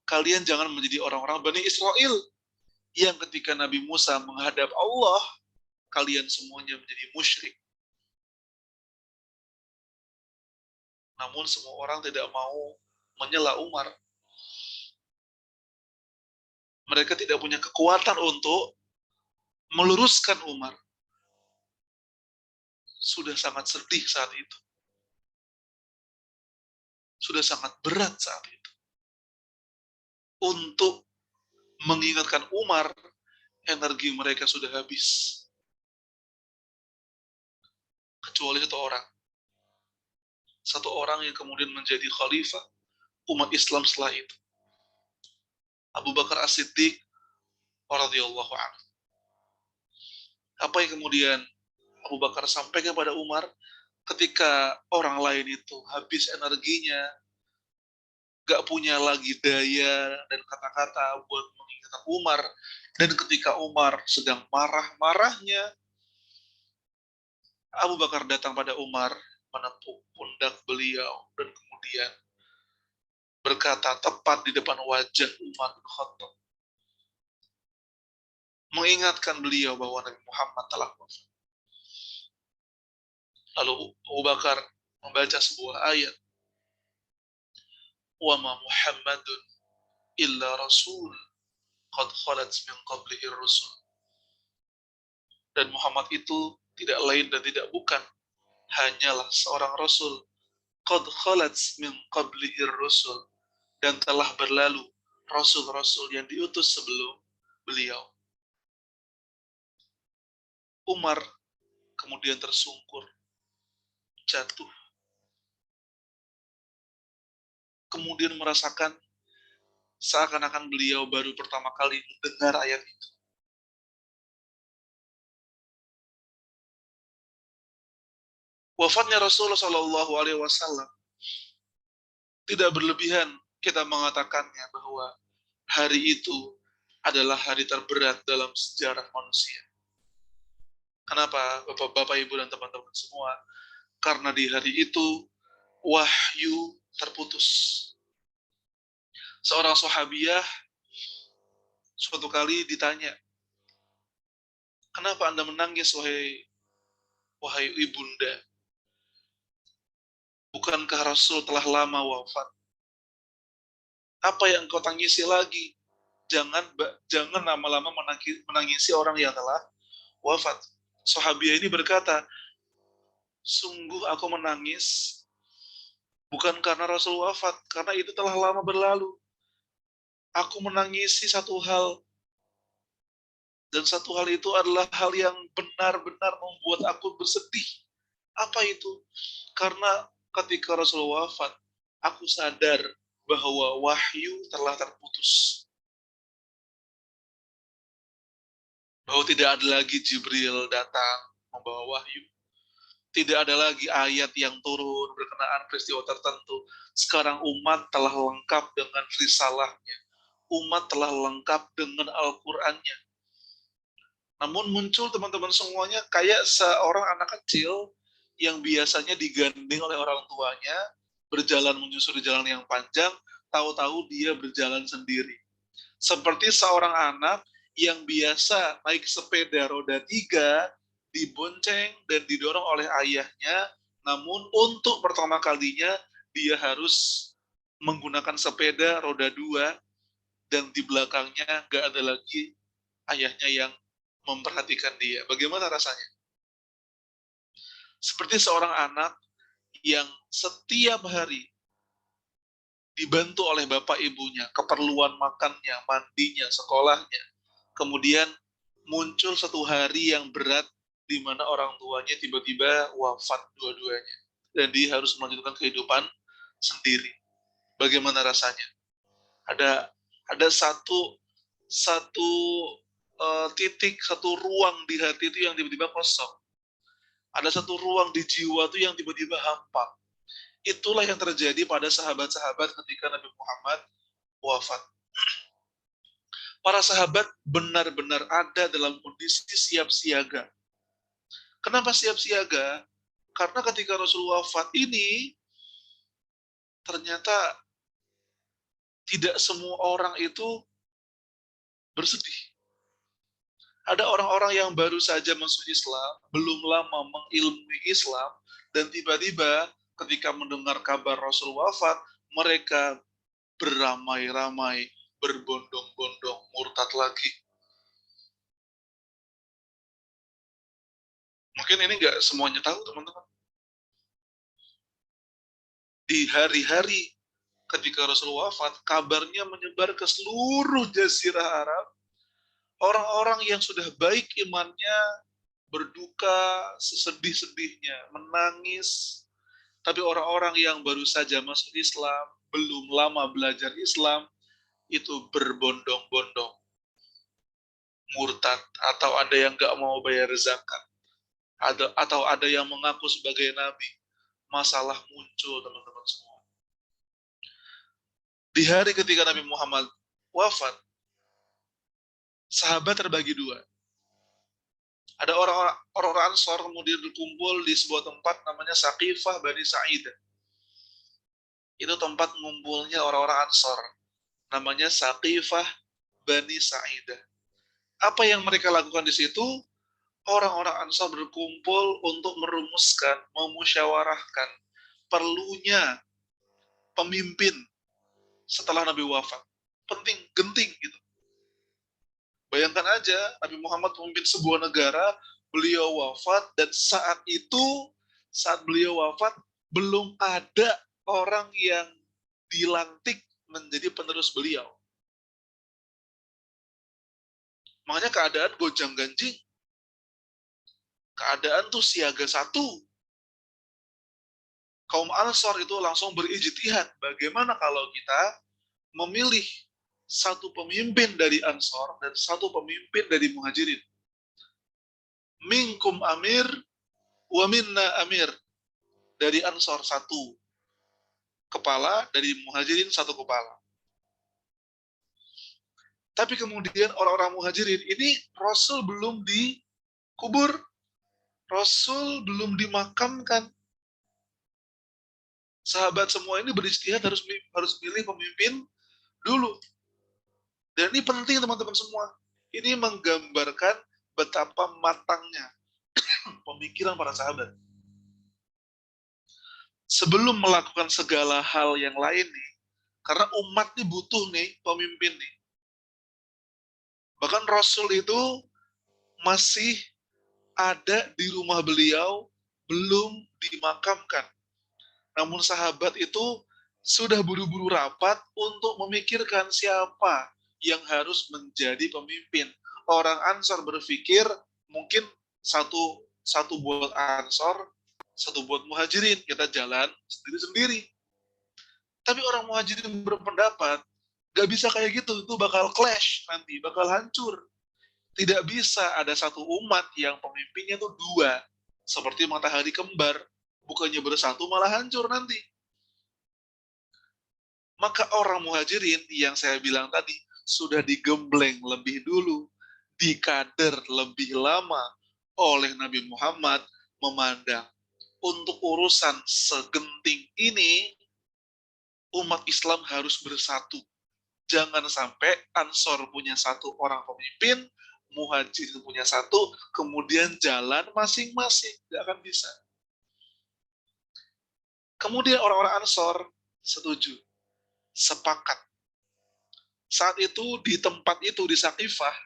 [SPEAKER 1] Kalian jangan menjadi orang-orang Bani Israel yang ketika Nabi Musa menghadap Allah, kalian semuanya menjadi musyrik. Namun semua orang tidak mau menyela Umar. Mereka tidak punya kekuatan untuk meluruskan Umar. Sudah sangat sedih saat itu. Sudah sangat berat saat itu. Untuk mengingatkan Umar, energi mereka sudah habis. Kecuali satu orang. Satu orang yang kemudian menjadi khalifah umat Islam setelah itu. Abu Bakar As-Siddiq radhiyallahu anhu. Apa yang kemudian Abu Bakar sampaikan kepada Umar ketika orang lain itu habis energinya, gak punya lagi daya dan kata-kata buat mengingatkan Umar, dan ketika Umar sedang marah-marahnya, Abu Bakar datang pada Umar, menepuk pundak beliau, dan kemudian berkata tepat di depan wajah Umar bin Khattab, mengingatkan beliau bahwa Nabi Muhammad telah wafat. Lalu Abu Bakar membaca sebuah ayat, wa ma Muhammadun illa rasul qad khalat min qablihi rusul. Dan Muhammad itu tidak lain dan tidak bukan hanyalah seorang rasul, qad khalat min qablihi rusul, dan telah berlalu rasul-rasul yang diutus sebelum beliau. Umar kemudian tersungkur, jatuh. Kemudian merasakan seakan-akan beliau baru pertama kali mendengar ayat itu. Wafatnya Rasulullah Shallallahu Alaihi Wasallam tidak berlebihan kita mengatakannya bahwa hari itu adalah hari terberat dalam sejarah manusia. Kenapa, Bapak, Ibu, dan teman-teman semua? Karena di hari itu wahyu terputus. Seorang sahabiah suatu kali ditanya, kenapa Anda menangis, wahai ibunda? Bukankah Rasul telah lama wafat? Apa yang engkau tangisi lagi? Jangan lama-lama menangisi orang yang telah wafat. Sahabiah ini berkata, sungguh aku menangis bukan karena Rasul wafat, karena itu telah lama berlalu. Aku menangisi satu hal, dan satu hal itu adalah hal yang benar-benar membuat aku bersedih. Apa itu? Karena ketika Rasul wafat, aku sadar bahwa wahyu telah terputus. Bahwa tidak ada lagi Jibril datang membawa wahyu. Tidak ada lagi ayat yang turun berkenaan peristiwa tertentu. Sekarang umat telah lengkap dengan risalahnya. Umat telah lengkap dengan Al-Qur'annya. Namun muncul teman-teman semuanya kayak seorang anak kecil yang biasanya digandeng oleh orang tuanya, berjalan menyusuri jalan yang panjang, tahu-tahu dia berjalan sendiri. Seperti seorang anak yang biasa naik sepeda roda 3, dibonceng dan didorong oleh ayahnya, namun untuk pertama kalinya dia harus menggunakan sepeda roda 2 dan di belakangnya nggak ada lagi ayahnya yang memperhatikan dia. Bagaimana rasanya? Seperti seorang anak yang setiap hari dibantu oleh bapak ibunya, keperluan makannya, mandinya, sekolahnya. Kemudian muncul satu hari yang berat di mana orang tuanya tiba-tiba wafat dua-duanya. Dan dia harus melanjutkan kehidupan sendiri. Bagaimana rasanya? Ada satu titik, satu ruang di hati itu yang tiba-tiba kosong. Ada satu ruang di jiwa itu yang tiba-tiba hampa. Itulah yang terjadi pada sahabat-sahabat ketika Nabi Muhammad wafat. Para sahabat benar-benar ada dalam kondisi siap siaga. Kenapa siap siaga? Karena ketika Rasul wafat ini, ternyata tidak semua orang itu bersedih. Ada orang-orang yang baru saja masuk Islam, belum lama mengilmui Islam, dan tiba-tiba ketika mendengar kabar Rasul wafat, mereka beramai-ramai, berbondong-bondong, murtad lagi. Mungkin ini nggak semuanya tahu, teman-teman. Di hari-hari ketika Rasul wafat, kabarnya menyebar ke seluruh jazirah Arab. Orang-orang yang sudah baik imannya berduka sesedih-sedihnya, menangis. Tapi orang-orang yang baru saja masuk Islam, belum lama belajar Islam, itu berbondong-bondong, murtad, atau ada yang nggak mau bayar zakat, atau ada yang mengaku sebagai nabi. Masalah muncul, teman-teman semua. Di hari ketika Nabi Muhammad wafat, sahabat terbagi dua. Ada orang-orang Ansor kemudian berkumpul di sebuah tempat namanya Saqifah Bani Sa'idah. Itu tempat ngumpulnya orang-orang Ansor. Namanya Saqifah Bani Sa'idah. Apa yang mereka lakukan di situ? Orang-orang Ansor berkumpul untuk merumuskan, memusyawarahkan perlunya pemimpin setelah Nabi wafat. Penting, genting gitu. Bayangkan aja, Nabi Muhammad memimpin sebuah negara, beliau wafat, dan saat beliau wafat, belum ada orang yang dilantik menjadi penerus beliau. Makanya keadaan gonjang-ganjing. Keadaan tuh siaga satu. Kaum Ansor itu langsung berijtihad. Bagaimana kalau kita memilih satu pemimpin dari Ansor dan satu pemimpin dari Muhajirin. Minkum amir, wa minna amir. Dari Ansor satu kepala, dari Muhajirin satu kepala. Tapi kemudian orang-orang Muhajirin ini Rasul belum dikubur, Rasul belum dimakamkan. Sahabat semua ini berijtihad harus pilih pemimpin dulu. Dan ini penting teman-teman semua. Ini menggambarkan betapa matangnya pemikiran para sahabat. Sebelum melakukan segala hal yang lain nih, karena umat nih butuh nih pemimpin nih. Bahkan Rasul itu masih ada di rumah beliau, belum dimakamkan. Namun sahabat itu sudah buru-buru rapat untuk memikirkan siapa yang harus menjadi pemimpin. Orang Ansor berpikir mungkin satu buat Ansor, satu buat Muhajirin, kita jalan sendiri-sendiri. Tapi orang Muhajirin berpendapat, gak bisa kayak gitu, itu bakal clash nanti, bakal hancur. Tidak bisa ada satu umat yang pemimpinnya itu dua, seperti matahari kembar, bukannya bersatu malah hancur nanti. Maka orang muhajirin yang saya bilang tadi sudah digembleng lebih dulu, dikader lebih lama oleh Nabi Muhammad, memandang untuk urusan segenting ini umat Islam harus bersatu. Jangan sampai Ansor punya satu orang pemimpin, Muhajirin punya satu, kemudian jalan masing-masing. Tidak akan bisa. Kemudian orang-orang Ansor setuju, sepakat. Saat itu di tempat itu di Saqifah,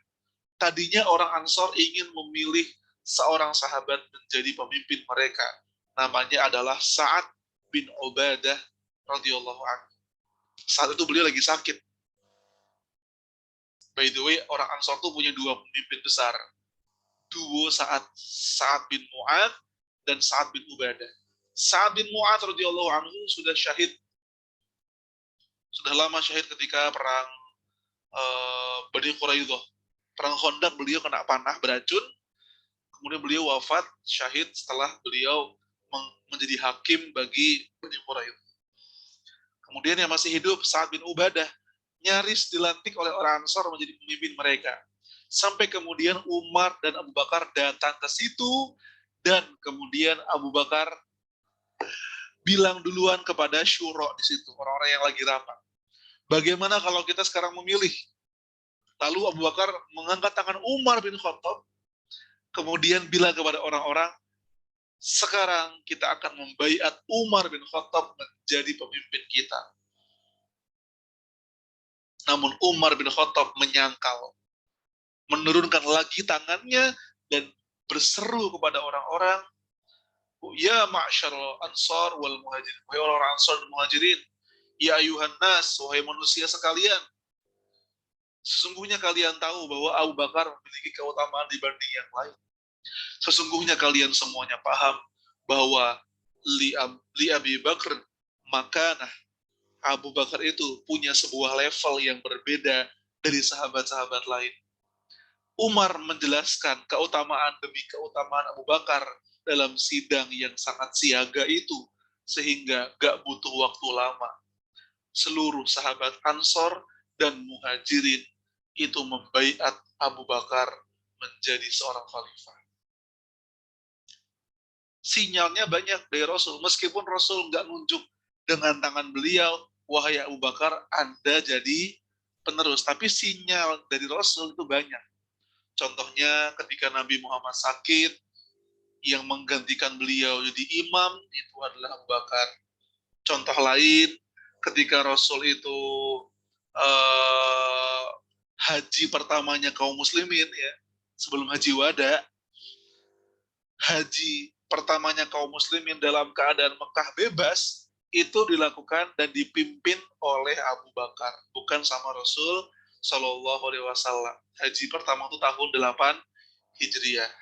[SPEAKER 1] tadinya orang Ansor ingin memilih seorang sahabat menjadi pemimpin mereka. Namanya adalah Sa'ad bin Ubadah radhiyallahu anhu. Saat itu beliau lagi sakit. By the way, orang Ansor itu punya dua pemimpin besar. Duo Sa'ad bin Mu'adz dan Sa'ad bin Ubadah. Sa'ad bin Mu'adz radhiyallahu anhu sudah syahid. Sudah lama syahid ketika perang Bani Quraidah. Perang Khandaq beliau kena panah beracun. Kemudian beliau wafat syahid setelah beliau menjadi hakim bagi Bani Quraidah. Kemudian yang masih hidup Sa'ad bin Ubadah nyaris dilantik oleh orang Ansor menjadi pemimpin mereka. Sampai kemudian Umar dan Abu Bakar datang ke situ, dan kemudian Abu Bakar bilang duluan kepada syuro di situ, orang-orang yang lagi rapat. Bagaimana kalau kita sekarang memilih? Lalu Abu Bakar mengangkat tangan Umar bin Khattab, kemudian bilang kepada orang-orang, sekarang kita akan membaiat Umar bin Khattab menjadi pemimpin kita. Namun Umar bin Khattab menyangkal, menurunkan lagi tangannya dan berseru kepada orang-orang, ya ma'syarul ansar wal muhajirin, wahai orang Ansar dan muhajirin, ya ayuhan nas, wahai manusia sekalian, sesungguhnya kalian tahu bahwa Abu Bakar memiliki keutamaan dibanding yang lain. Sesungguhnya kalian semuanya paham bahwa li Abi Bakr makanah, Abu Bakar itu punya sebuah level yang berbeda dari sahabat-sahabat lain. Umar menjelaskan keutamaan demi keutamaan Abu Bakar dalam sidang yang sangat siaga itu, sehingga gak butuh waktu lama. Seluruh sahabat Ansor dan Muhajirin itu membaiat Abu Bakar menjadi seorang khalifah. Sinyalnya banyak dari Rasul, meskipun Rasul gak nunjuk dengan tangan beliau, wahai Abu Bakar, Anda jadi penerus. Tapi sinyal dari Rasul itu banyak. Contohnya ketika Nabi Muhammad sakit, yang menggantikan beliau jadi imam, itu adalah Abu Bakar. Contoh lain, ketika Rasul itu haji pertamanya kaum muslimin, ya, sebelum haji wada, haji pertamanya kaum muslimin dalam keadaan Mekah bebas, itu dilakukan dan dipimpin oleh Abu Bakar, bukan sama Rasul Shallallahu Alaihi Wasallam. Haji pertama itu tahun 8 Hijriah.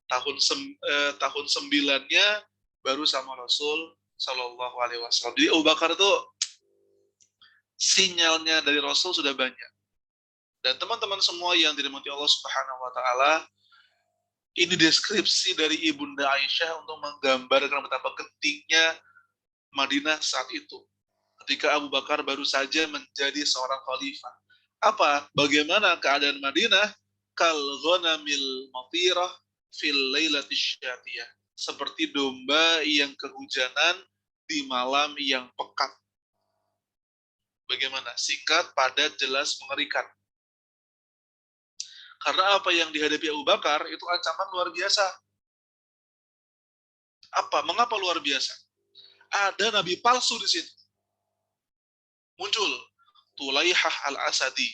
[SPEAKER 1] Tahun 9-nya baru sama Rasul Shallallahu Alaihi Wasallam. Jadi Abu Bakar itu sinyalnya dari Rasul sudah banyak. Dan teman-teman semua yang dirahmati Allah Subhanahu Wa Taala, ini deskripsi dari Ibunda Aisyah untuk menggambarkan betapa gentingnya Madinah saat itu, ketika Abu Bakar baru saja menjadi seorang khalifah. Apa? Bagaimana keadaan Madinah? Kal ghanamil matirah fil lailatisy syatiyah. Seperti domba yang kehujanan di malam yang pekat. Bagaimana? Singkat, padat, jelas, mengerikan. Karena apa yang dihadapi Abu Bakar itu ancaman luar biasa. Apa? Mengapa luar biasa? Ada nabi palsu di situ. Muncul Tulaihah al-Asadi,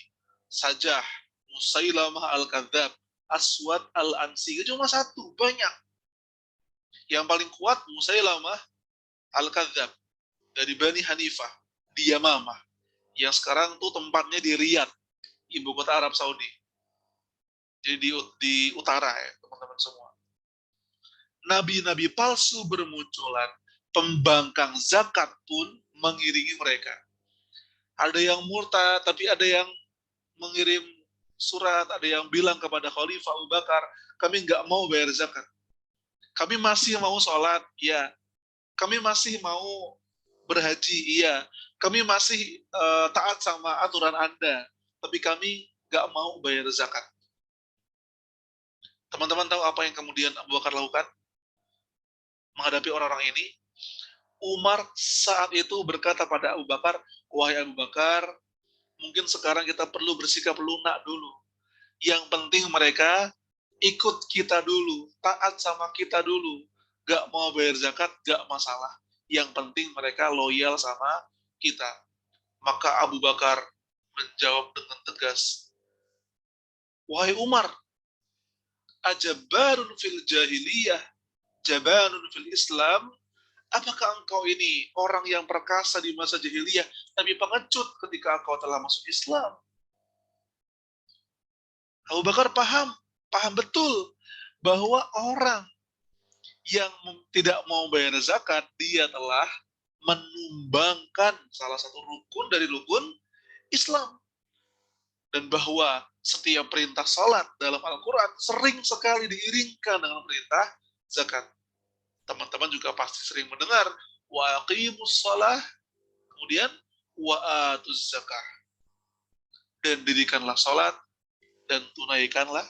[SPEAKER 1] Sajah, Musailamah al-Kadzab, Aswad al-Ansi. Cuma satu, banyak. Yang paling kuat Musailamah al-Kadzab dari Bani Hanifah di Yamamah, yang sekarang tuh tempatnya di Riyadh, ibu kota Arab Saudi. Jadi di utara ya, teman-teman semua. Nabi-nabi palsu bermunculan, pembangkang zakat pun mengiringi mereka. Ada yang murtad, tapi ada yang mengirim surat, ada yang bilang kepada Khalifah Abu Bakar, kami nggak mau bayar zakat. Kami masih mau sholat, ya. Kami masih mau berhaji, iya. Kami masih taat sama aturan Anda, tapi kami nggak mau bayar zakat. Teman-teman tahu apa yang kemudian Abu Bakar lakukan menghadapi orang-orang ini? Umar saat itu berkata pada Abu Bakar, wahai Abu Bakar, mungkin sekarang kita perlu bersikap lunak dulu. Yang penting mereka ikut kita dulu, taat sama kita dulu. Gak mau bayar zakat, gak masalah. Yang penting mereka loyal sama kita. Maka Abu Bakar menjawab dengan tegas, wahai Umar, ajabarun fil jahiliyah, jabanun fil Islam, apakah engkau ini orang yang perkasa di masa jahiliyah, tapi pengecut ketika engkau telah masuk Islam? Abu Bakar paham betul bahwa orang yang tidak mau bayar zakat, dia telah menumbangkan salah satu rukun dari rukun Islam. Dan bahwa setiap perintah salat dalam Al-Quran sering sekali diiringkan dengan perintah zakat. Teman-teman juga pasti sering mendengar, wa aqimus shalah, kemudian wa atuz zakah. Dan dirikanlah salat dan tunaikanlah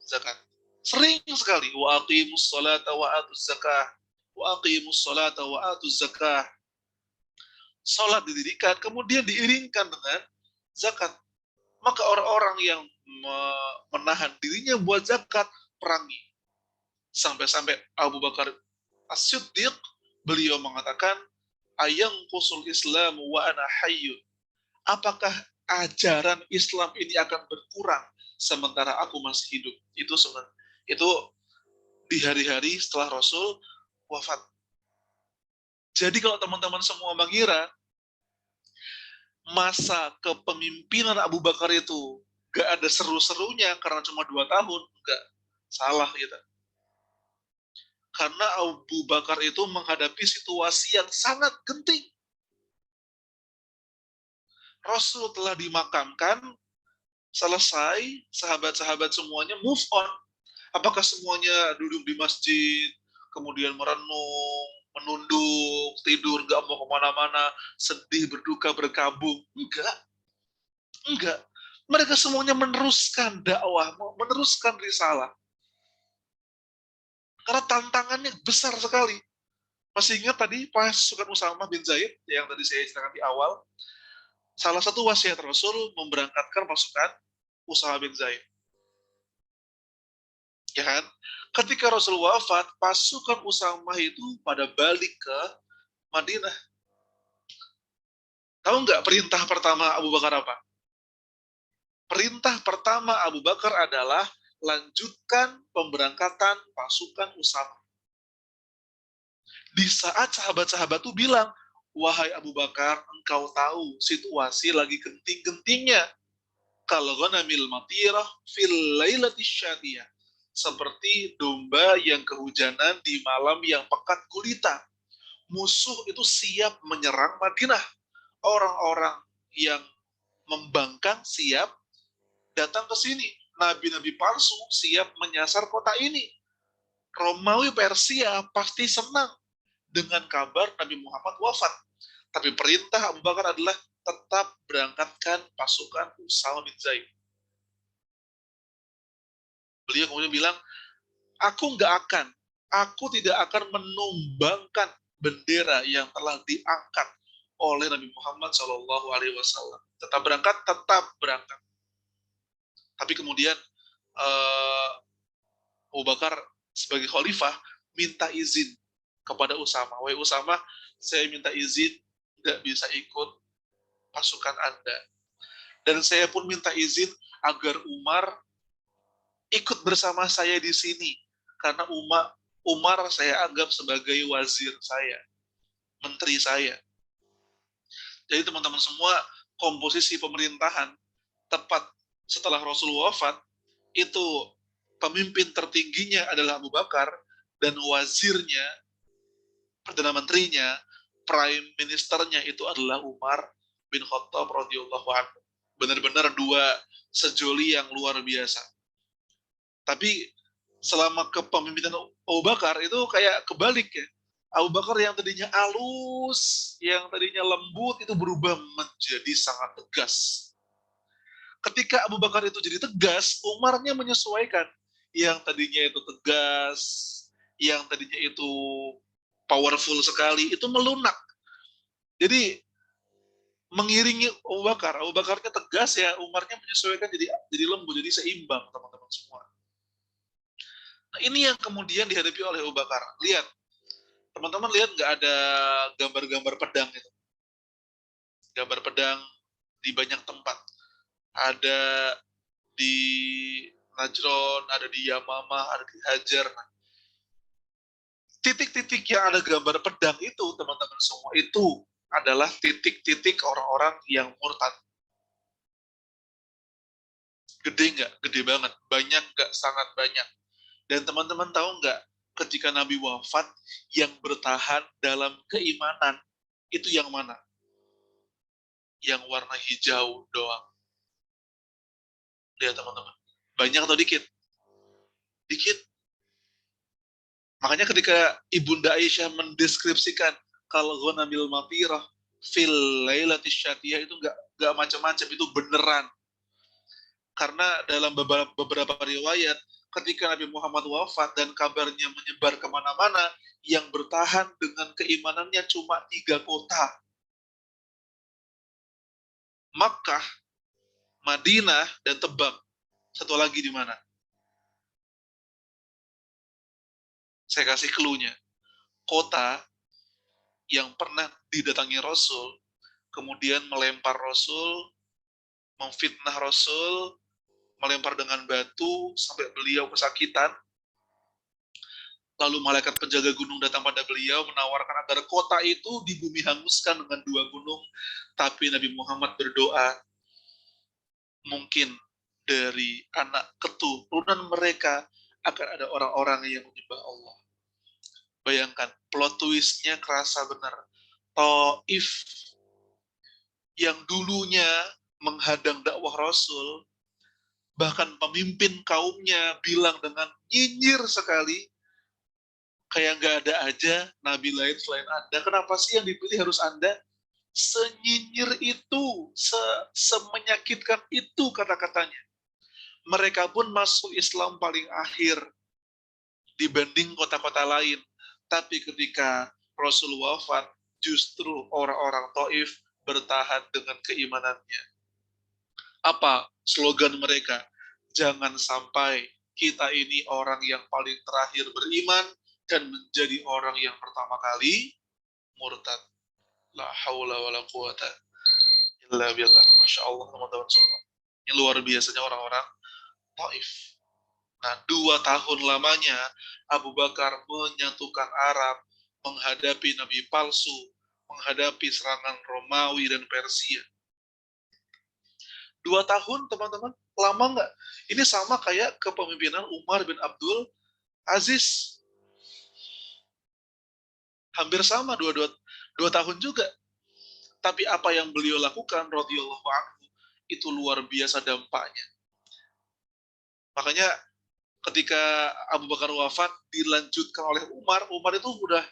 [SPEAKER 1] zakat. Sering sekali, wa aqimus sholata wa atuz zakah, wa aqimus sholata wa atuz zakah. Salat didirikan, kemudian diiringkan dengan zakat. Maka orang-orang yang menahan dirinya buat zakat, perangi. Sampai-sampai Abu Bakar As-Siddiq, beliau mengatakan, ayang qusul Islam wa ana hayyun. Apakah ajaran Islam ini akan berkurang sementara aku masih hidup? Itu di hari-hari setelah Rasul wafat. Jadi kalau teman-teman semua mengira masa kepemimpinan Abu Bakar itu gak ada seru-serunya karena cuma 2 tahun, enggak, salah kita. Karena Abu Bakar itu menghadapi situasi yang sangat genting. Rasul telah dimakamkan, selesai, sahabat-sahabat semuanya move on. Apakah semuanya duduk di masjid, kemudian merenung, menunduk, tidur, nggak mau kemana-mana, sedih, berduka, berkabung? Enggak. Mereka semuanya meneruskan dakwah, meneruskan risalah. Karena tantangannya besar sekali. Masih ingat tadi pasukan Usamah bin Zaid yang tadi saya ceritakan di awal? Salah satu wasiat Rasul memberangkatkan pasukan Usamah bin Zaid. Ya kan? Ketika Rasul wafat, pasukan Usamah itu pada balik ke Madinah. Tahu nggak perintah pertama Abu Bakar apa? Perintah pertama Abu Bakar adalah lanjutkan pemberangkatan pasukan Usamah. Di saat sahabat-sahabat itu bilang, wahai Abu Bakar, engkau tahu situasi lagi genting-gentingnya. Kalau ghanamil matirah fil lailati syatiyah. Seperti domba yang kehujanan di malam yang pekat gulita. Musuh itu siap menyerang Madinah. Orang-orang yang membangkang siap datang ke sini. Nabi-nabi palsu siap menyasar kota ini. Romawi Persia pasti senang dengan kabar Nabi Muhammad wafat. Tapi perintah Abu Bakar adalah tetap berangkatkan pasukan Usamah bin Zaid. Beliau kemudian bilang, aku tidak akan menumbangkan bendera yang telah diangkat oleh Nabi Muhammad SAW. Tetap berangkat. Tapi kemudian Abu Bakar sebagai khalifah minta izin kepada Usamah. Wahai Usamah, saya minta izin tidak bisa ikut pasukan Anda. Dan saya pun minta izin agar Umar ikut bersama saya di sini. Karena Umar saya anggap sebagai wazir saya, menteri saya. Jadi teman-teman semua, komposisi pemerintahan tepat setelah Rasul wafat, itu pemimpin tertingginya adalah Abu Bakar, dan wazirnya, Perdana Menterinya, Prime Ministernya itu adalah Umar bin Khattab radhiyallahu anhu. Benar-benar dua sejoli yang luar biasa. Tapi selama kepemimpinan Abu Bakar itu kayak kebalik ya. Abu Bakar yang tadinya halus, yang tadinya lembut, itu berubah menjadi sangat tegas. Ketika Abu Bakar itu jadi tegas, Umarnya menyesuaikan. Yang tadinya itu tegas, yang tadinya itu powerful sekali, itu melunak. Jadi mengiringi Abu Bakarnya tegas ya, Umarnya menyesuaikan jadi lembut, jadi seimbang teman-teman semua. Nah, ini yang kemudian dihadapi oleh Abu Bakar. Lihat, teman-teman lihat nggak ada gambar-gambar pedang itu. Gambar pedang di banyak tempat. Ada di Najron, ada di Yamamah, ada di Hajar. Nah, titik-titik yang ada gambar pedang itu, teman-teman semua, itu adalah titik-titik orang-orang yang murtad. Gede nggak? Gede banget. Banyak nggak? Sangat banyak. Dan teman-teman tahu nggak, ketika Nabi wafat, yang bertahan dalam keimanan, itu yang mana? Yang warna hijau doang. Lihat teman-teman. Banyak atau dikit? Dikit. Makanya ketika Ibunda Aisyah mendeskripsikan kalau ghanamil matirah fil lailatis syatiyah, itu nggak macam-macam, itu beneran. Karena dalam beberapa riwayat, ketika Nabi Muhammad wafat dan kabarnya menyebar kemana-mana, yang bertahan dengan keimanannya cuma 3 kota. Makkah, Madinah, dan Tebak. Satu lagi di mana? Saya kasih clue-nya. Kota yang pernah didatangi Rasul, kemudian melempar Rasul, memfitnah Rasul, melempar dengan batu sampai beliau kesakitan. Lalu malaikat penjaga gunung datang pada beliau menawarkan agar kota itu di bumi hanguskan dengan 2 gunung. Tapi Nabi Muhammad berdoa, mungkin dari anak keturunan mereka akan ada orang-orang yang menyembah Allah. Bayangkan, plot twist-nya kerasa benar. Taif yang dulunya menghadang dakwah Rasul, bahkan pemimpin kaumnya bilang dengan nyinyir sekali, kayak nggak ada aja nabi lain selain Anda. Kenapa sih yang dipilih harus Anda? Senyinyir itu, semenyakitkan itu kata-katanya. Mereka pun masuk Islam paling akhir dibanding kota-kota lain. Tapi ketika Rasul wafat, justru orang-orang Taif bertahan dengan keimanannya. Apa slogan mereka? Jangan sampai kita ini orang yang paling terakhir beriman dan menjadi orang yang pertama kali murtad. La haula wa la quwata illa billah. Masya Allah teman-teman semua. Ini luar biasanya orang-orang Taif. Nah, 2 tahun lamanya Abu Bakar menyatukan Arab, menghadapi nabi palsu, menghadapi serangan Romawi dan Persia. 2 tahun teman-teman, lama nggak? Ini sama kayak kepemimpinan Umar bin Abdul Aziz. Hampir sama, 2 tahun juga. Tapi apa yang beliau lakukan, radhiyallahu anhu, itu luar biasa dampaknya. Makanya ketika Abu Bakar wafat, dilanjutkan oleh Umar itu udah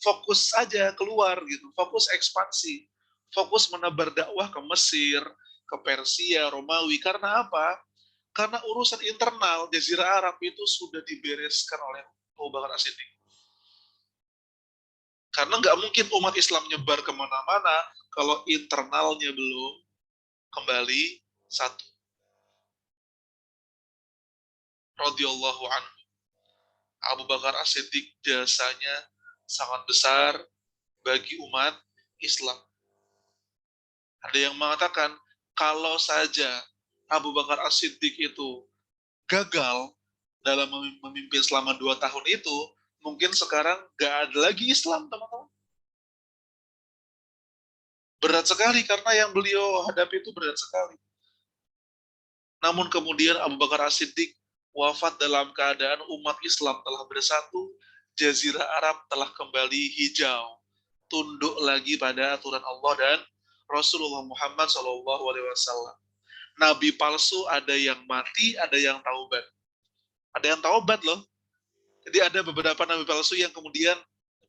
[SPEAKER 1] fokus aja keluar gitu, fokus ekspansi, fokus menebar dakwah ke Mesir, ke Persia, Romawi. Karena apa? Karena urusan internal Jazirah Arab itu sudah dibereskan oleh Abu Bakar As-Siddiq. Karena nggak mungkin umat Islam nyebar kemana-mana kalau internalnya belum kembali satu. Radhiyallahu anhu. Abu Bakar As-Siddiq jasanya sangat besar bagi umat Islam. Ada yang mengatakan, kalau saja Abu Bakar As-Siddiq itu gagal dalam memimpin selama 2 tahun itu, mungkin sekarang nggak ada lagi Islam, teman-teman. Berat sekali, karena yang beliau hadapi itu berat sekali. Namun kemudian Abu Bakar As-Siddiq wafat dalam keadaan umat Islam telah bersatu, Jazirah Arab telah kembali hijau, tunduk lagi pada aturan Allah dan Rasulullah Muhammad SAW. Nabi palsu ada yang mati, ada yang taubat. Ada yang taubat loh. Jadi ada beberapa nabi palsu yang kemudian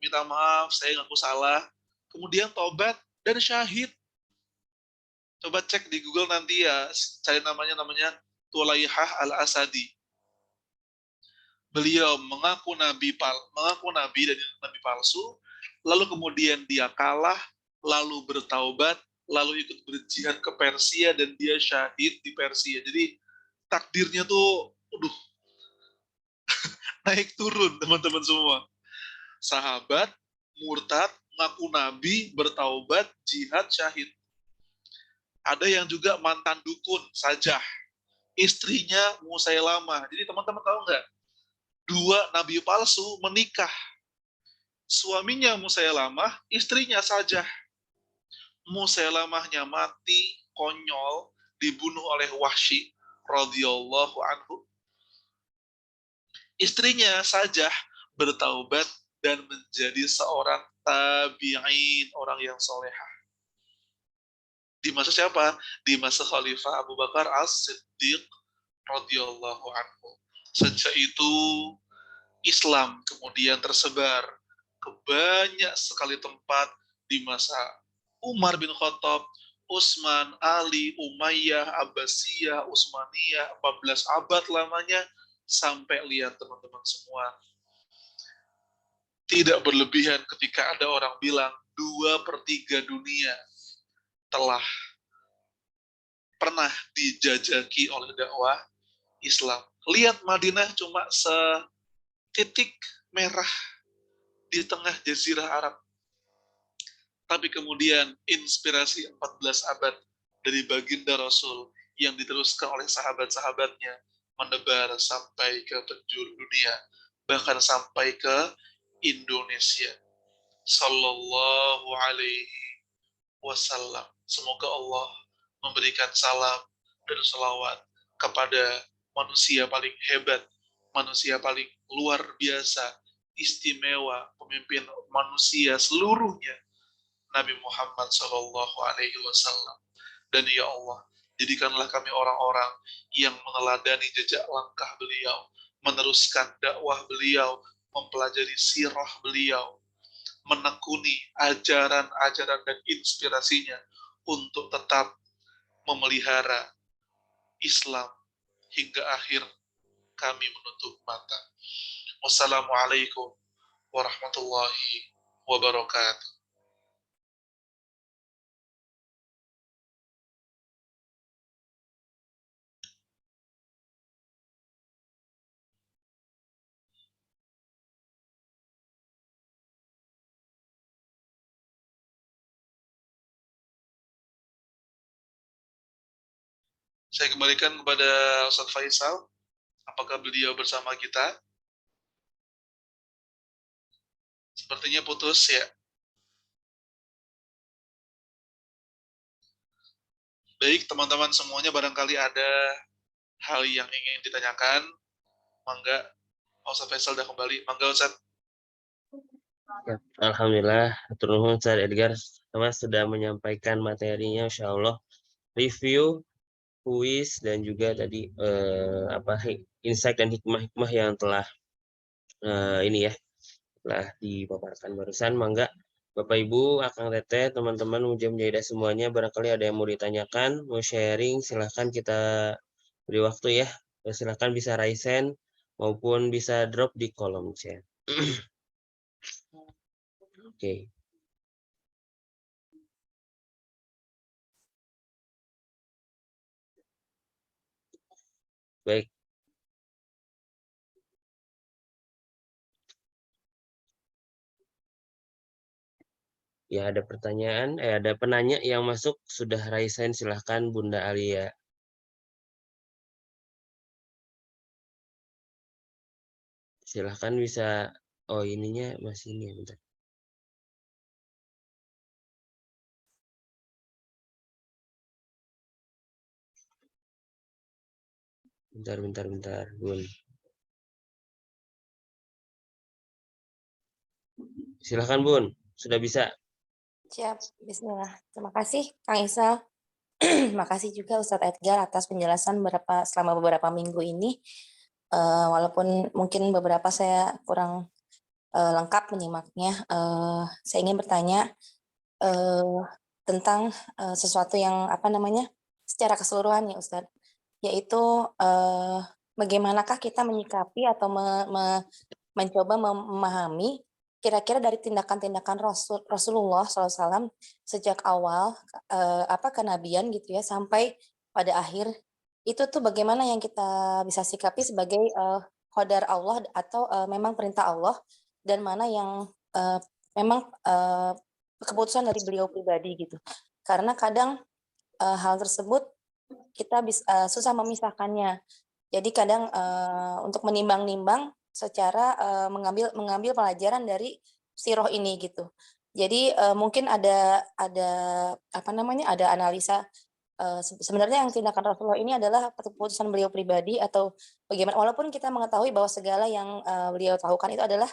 [SPEAKER 1] minta maaf, saya ngaku salah. Kemudian taubat dan syahid. Coba cek di Google nanti ya, cari namanya Tulaihah Al-Asadi. Beliau mengaku nabi dan nabi palsu, lalu kemudian dia kalah, lalu bertaubat, lalu ikut berjihad ke Persia dan dia syahid di Persia. Jadi takdirnya tuh naik turun teman-teman semua. Sahabat, murtad, ngaku nabi, bertaubat, jihad, syahid. Ada yang juga mantan dukun, sajah. Istrinya Musailamah. Jadi teman-teman tahu nggak? Dua nabi palsu menikah. Suaminya Musailamah, istrinya sajah. Musailamahnya mati, konyol, dibunuh oleh Wahsy radhiyallahu anhu. Istrinya sajah bertaubat dan menjadi seorang tabi'in, orang yang solehah. Di masa siapa? Di masa Khalifah Abu Bakar As-Siddiq radhiyallahu anhu. Sejak itu Islam kemudian tersebar ke banyak sekali tempat di masa Umar bin Khattab, Utsman, Ali, Umayyah, Abbasiyah, Utsmaniyah, 14 abad lamanya, sampai lihat teman-teman semua. Tidak berlebihan ketika ada orang bilang 2/3 dunia telah pernah dijajaki oleh dakwah Islam. Lihat Madinah cuma setitik merah di tengah jazirah Arab. Tapi kemudian inspirasi 14 abad dari baginda Rasul yang diteruskan oleh sahabat-sahabatnya menebar sampai ke penjuru dunia, bahkan sampai ke Indonesia. Sallallahu alaihi wasallam. Semoga Allah memberikan salam dan salawat kepada manusia paling hebat, manusia paling luar biasa, istimewa, pemimpin manusia seluruhnya, Nabi Muhammad Sallallahu Alaihi Wasallam. Dan ya Allah, jadikanlah kami orang-orang yang meneladani jejak langkah beliau, meneruskan dakwah beliau, mempelajari sirah beliau, menekuni ajaran-ajaran dan inspirasinya untuk tetap memelihara Islam hingga akhir kami menutup mata. Wassalamualaikum warahmatullahi wabarakatuh. Saya kembalikan kepada Ustaz Faisal. Apakah beliau bersama kita? Sepertinya putus ya. Baik, teman-teman semuanya, barangkali ada hal yang ingin ditanyakan. Mangga, Ustaz Faisal sudah kembali. Mangga Ustaz.
[SPEAKER 2] Ya, alhamdulillah, hatur nuhun Ustaz Edgar sama sudah menyampaikan materinya, Insya Allah review, kuis dan juga tadi insight dan hikmah-hikmah yang telah ini ya telah dipaparkan barusan. Mangga Bapak Ibu, Akang Teteh, teman-teman Mujahidah semuanya, barangkali ada yang mau ditanyakan, mau sharing, silahkan kita beri waktu ya. Silahkan bisa raise hand maupun bisa drop di kolom chat. Oke. Baik. Ya, ada pertanyaan, ada penanya yang masuk, sudah raise hand, silahkan Bunda Alia. Silahkan bisa, oh ininya masih ini ya, bentar. Bentar, Bun. Silahkan Bun, sudah bisa.
[SPEAKER 4] Siap, bismillah. Terima kasih, Kang Isal. Makasih juga Ustadz Edgar atas penjelasan selama beberapa minggu ini. Walaupun mungkin beberapa saya kurang lengkap menyimaknya, saya ingin bertanya tentang sesuatu yang secara keseluruhan ya Ustadz, yaitu bagaimanakah kita menyikapi atau mencoba memahami kira-kira dari tindakan-tindakan Rasulullah SAW sejak awal kenabian gitu ya sampai pada akhir itu tuh bagaimana yang kita bisa sikapi sebagai qadar Allah atau memang perintah Allah, dan mana yang memang keputusan dari beliau pribadi gitu. Karena kadang hal tersebut kita bisa susah memisahkannya. Jadi kadang untuk menimbang-nimbang secara mengambil pelajaran dari sirah ini gitu. Jadi mungkin ada ada analisa sebenarnya yang tindakan Rasulullah ini adalah keputusan beliau pribadi atau bagaimana, walaupun kita mengetahui bahwa segala yang beliau tahukan itu adalah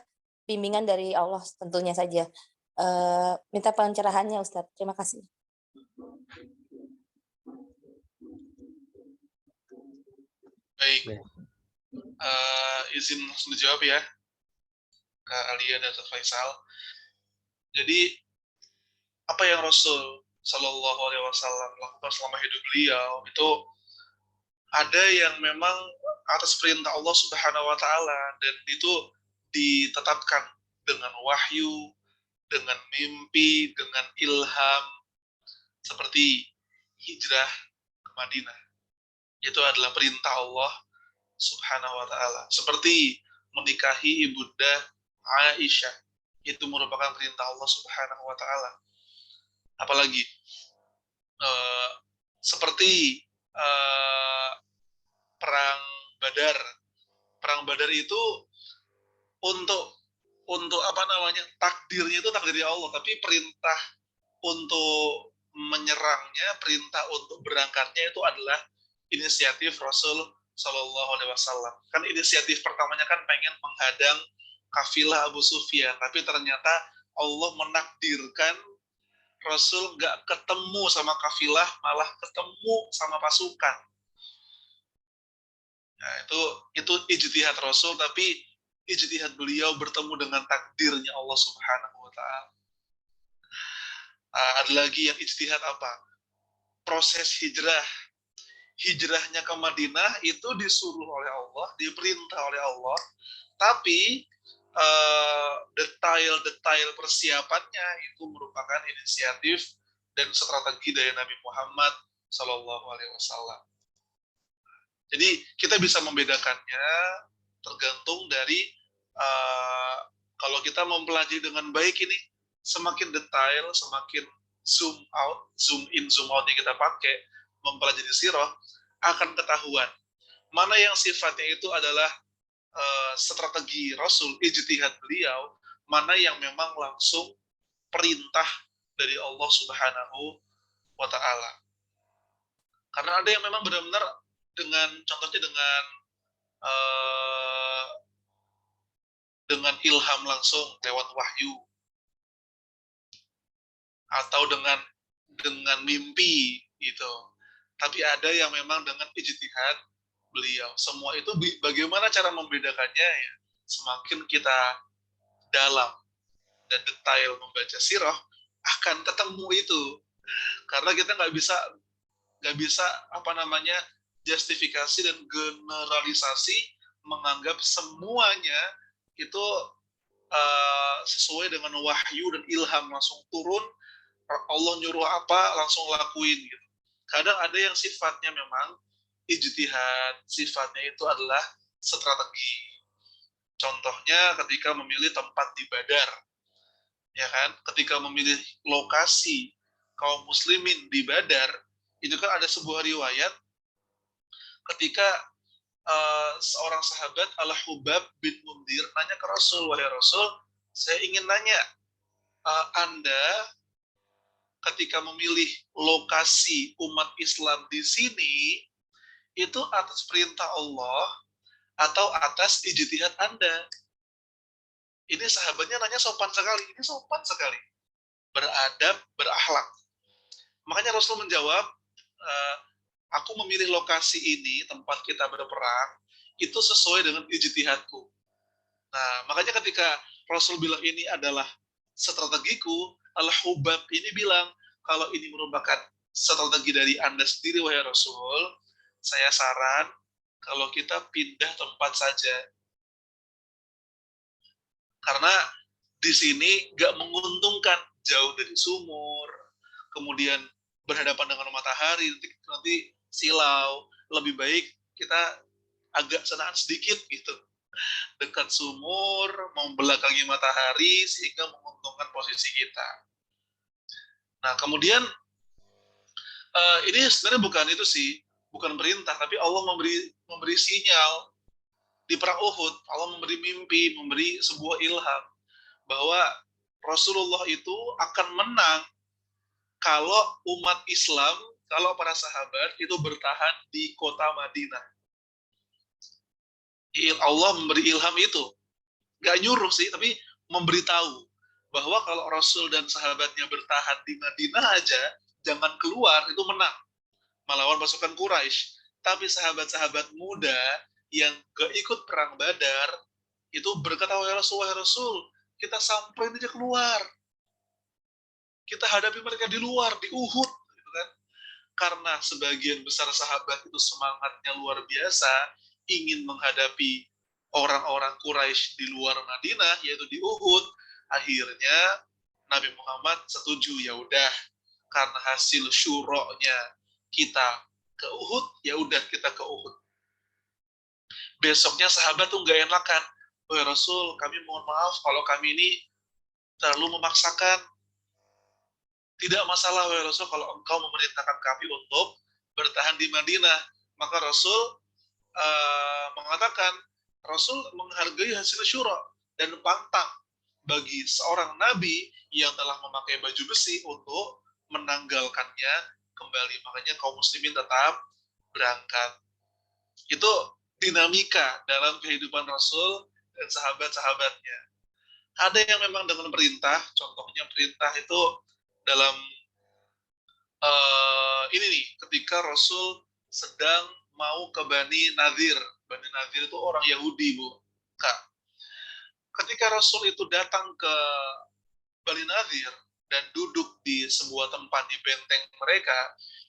[SPEAKER 4] bimbingan dari Allah tentunya saja. Minta pencerahannya Ustadz. Terima kasih.
[SPEAKER 1] Baik,
[SPEAKER 2] Ya.
[SPEAKER 1] izin langsung dijawab ya, Kak Alia dan Ustaz Faisal. Jadi apa yang Rasul Shallallahu Alaihi Wasallam lakukan selama hidup beliau itu ada yang memang atas perintah Allah Subhanahu Wa Taala, dan itu ditetapkan dengan wahyu, dengan mimpi, dengan ilham, seperti hijrah ke Madinah. Itu adalah perintah Allah Subhanahu Wa Taala. Seperti menikahi ibunda Aisyah, itu merupakan perintah Allah Subhanahu Wa Taala. Apalagi seperti perang Badar. Perang Badar itu untuk takdirnya itu takdir Allah, tapi perintah untuk menyerangnya, perintah untuk berangkatnya itu adalah inisiatif Rasul Shallallahu Alaihi Wasallam. Kan inisiatif pertamanya kan pengen menghadang kafilah Abu Sufyan, tapi ternyata Allah menakdirkan Rasul nggak ketemu sama kafilah, malah ketemu sama pasukan. Nah, itu ijtihad Rasul, tapi ijtihad beliau bertemu dengan takdirnya Allah Subhanahu Wa Taala. Ada lagi yang ijtihad apa? Proses hijrahnya ke Madinah itu disuruh oleh Allah, diperintah oleh Allah, tapi detail-detail persiapannya itu merupakan inisiatif dan strategi dari Nabi Muhammad Shallallahu Alaihi Wasallam. Jadi kita bisa membedakannya tergantung dari kalau kita mempelajari dengan baik ini, semakin detail, semakin zoom out, zoom in, zoom out yang kita pakai mempelajari sirah, akan ketahuan mana yang sifatnya itu adalah strategi Rasul, ijtihad beliau, mana yang memang langsung perintah dari Allah Subhanahu Wa Ta'ala. Karena ada yang memang benar-benar contohnya dengan ilham langsung lewat wahyu, atau dengan mimpi gitu. Tapi ada yang memang dengan ijtihad beliau. Semua itu bagaimana cara membedakannya ya? Semakin kita dalam dan detail membaca sirah, akan ketemu itu. Karena kita nggak bisa justifikasi dan generalisasi menganggap semuanya itu sesuai dengan wahyu dan ilham langsung turun, Allah nyuruh apa langsung lakuin gitu. Kadang ada yang sifatnya memang ijtihad, sifatnya itu adalah strategi. Contohnya ketika memilih tempat di Badar, ya kan? Ketika memilih lokasi kaum muslimin di Badar, itu kan ada sebuah riwayat ketika seorang sahabat Al-Hubab bin Mundir nanya ke Rasul, wahai Rasul, saya ingin nanya, Anda ketika memilih lokasi umat Islam di sini, itu atas perintah Allah atau atas ijtihad Anda? Ini sahabatnya nanya sopan sekali, beradab, berakhlak. Makanya Rasul menjawab, aku memilih lokasi ini, tempat kita berperang, itu sesuai dengan ijtihadku. Nah, makanya ketika Rasul bilang ini adalah strategiku, Al-Hubab ini bilang, kalau ini merupakan strategi dari Anda sendiri, wahai Rasul, saya saran kalau kita pindah tempat saja. Karena di sini nggak menguntungkan, jauh dari sumur, kemudian berhadapan dengan matahari, nanti silau. Lebih baik kita agak senaan sedikit gitu, dekat sumur, membelakangi matahari, sehingga menguntungkan posisi kita. Nah, kemudian ini sebenarnya bukan itu sih, bukan perintah, tapi Allah memberi sinyal di perang Uhud. Allah memberi mimpi, memberi sebuah ilham bahwa Rasulullah itu akan menang kalau umat Islam, kalau para sahabat itu bertahan di kota Madinah. Allah memberi ilham itu, gak nyuruh sih, tapi memberitahu bahwa kalau Rasul dan sahabatnya bertahan di Madinah aja, jangan keluar, itu menang melawan pasukan Quraisy. Tapi sahabat-sahabat muda yang gak ikut perang Badar itu berkata, wahai Rasul, kita samperin aja keluar, kita hadapi mereka di luar, di Uhud, gitu kan? Karena sebagian besar sahabat itu semangatnya luar biasa, ingin menghadapi orang-orang Quraisy di luar Madinah, yaitu di Uhud. Akhirnya Nabi Muhammad setuju, ya udah, karena hasil syuronya kita ke Uhud, ya udah kita ke Uhud. Besoknya sahabat tuh nggak enakan, wahai Rasul, kami mohon maaf kalau kami ini terlalu memaksakan. Tidak masalah, wahai Rasul, kalau engkau memerintahkan kami untuk bertahan di Madinah. Maka Rasul mengatakan, Rasul menghargai hasil syura dan pantang bagi seorang nabi yang telah memakai baju besi untuk menanggalkannya kembali. Makanya kaum muslimin tetap berangkat. Itu dinamika dalam kehidupan Rasul dan sahabat-sahabatnya. Ada yang memang dengan perintah, contohnya perintah itu dalam ini nih, ketika Rasul sedang mau ke Bani Nadir. Bani Nadir itu orang Yahudi, Bu. Kak. Ketika Rasul itu datang ke Bani Nadir dan duduk di sebuah tempat di benteng mereka,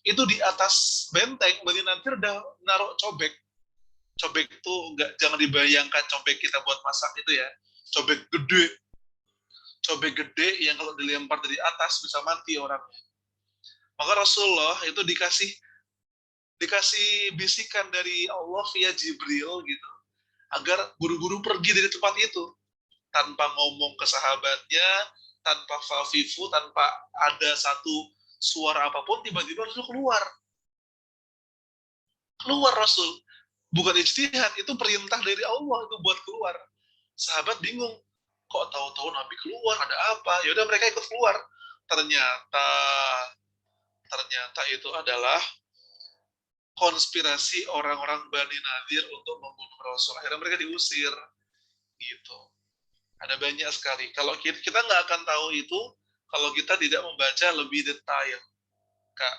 [SPEAKER 1] itu di atas benteng Bani Nadir udah naruh cobek. Cobek itu jangan dibayangkan cobek kita buat masak itu ya. Cobek gede. Cobek gede yang kalau dilempar dari atas bisa mati orangnya. Maka Rasulullah itu dikasih bisikan dari Allah via Jibril gitu, agar buru-buru pergi dari tempat itu, tanpa ngomong ke sahabatnya, tanpa fafifu, tanpa ada satu suara apapun, tiba-tiba Rasul keluar Rasul, bukan ijtihad, itu perintah dari Allah itu buat keluar. Sahabat bingung, kok tahu-tahu Nabi keluar, ada apa? Ya udah mereka ikut keluar. Ternyata itu adalah konspirasi orang-orang Bani Nadir untuk membunuh Rasul. Akhirnya mereka diusir. Gitu. Ada banyak sekali. Kalau kita nggak akan tahu itu kalau kita tidak membaca lebih detail. Kak,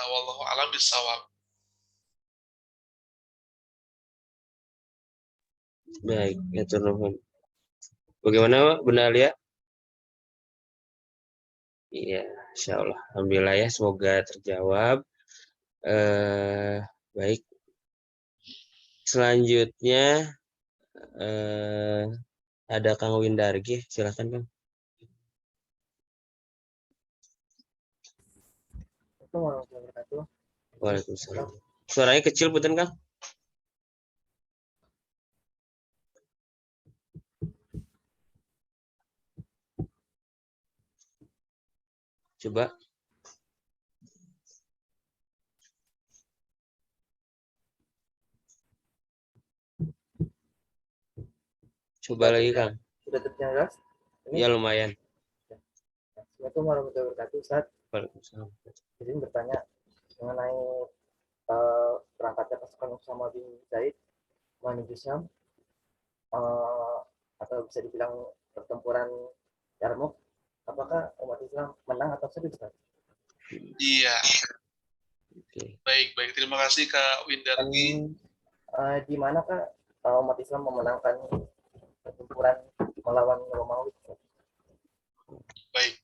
[SPEAKER 1] wallahu a'lam bishawab.
[SPEAKER 2] Baik, ya turun. Bagaimana Bunda Alia? Iya, insya Allah. Alhamdulillah ya, semoga terjawab. Baik. Selanjutnya ada Kang Windargi, silakan Kang. Waalaikumsalam. Suaranya kecil punten Kang. Coba. Coba lagi Kang.
[SPEAKER 5] Sudah terjelas?
[SPEAKER 2] Ya lumayan.
[SPEAKER 5] Assalamualaikum warahmatullahi wabarakatuh, Ustaz.
[SPEAKER 2] Waalaikumsalam.
[SPEAKER 5] Jadi bertanya mengenai berangkatnya pasukan Usama bin Zaid menuju Syam, atau bisa dibilang pertempuran Yarmouk, apakah umat Islam menang atau sedih, Ustaz?
[SPEAKER 1] Iya.
[SPEAKER 2] Oke.
[SPEAKER 1] Baik. Terima kasih Kak
[SPEAKER 5] Dan
[SPEAKER 1] Windargi.
[SPEAKER 5] di mana Kak umat Islam memenangkan pertempuran melawan Romawi?
[SPEAKER 1] Baik.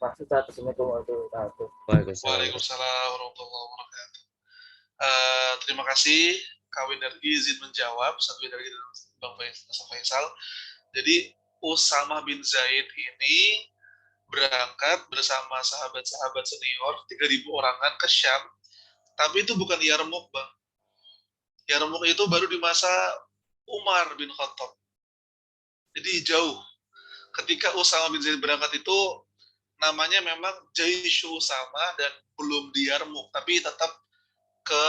[SPEAKER 5] Maksud saya Assalamualaikum warahmatullahi wabarakatuh.
[SPEAKER 2] Waalaikumsalam.
[SPEAKER 1] Waalaikumsalam warahmatullahi wabarakatuh. Terima kasih Kak Windargi izin menjawab, Ustaz Windargi dan Bang Faisal. Jadi Usamah bin Zaid ini berangkat bersama sahabat-sahabat senior 3.000 orangan ke Syam, tapi itu bukan Yarmouk, Bang. Yarmouk itu baru di masa Umar bin Khattab. Jadi jauh. Ketika Usamah bin Zaid berangkat itu namanya memang Jaishu Usama dan belum di Yarmouk, tapi tetap ke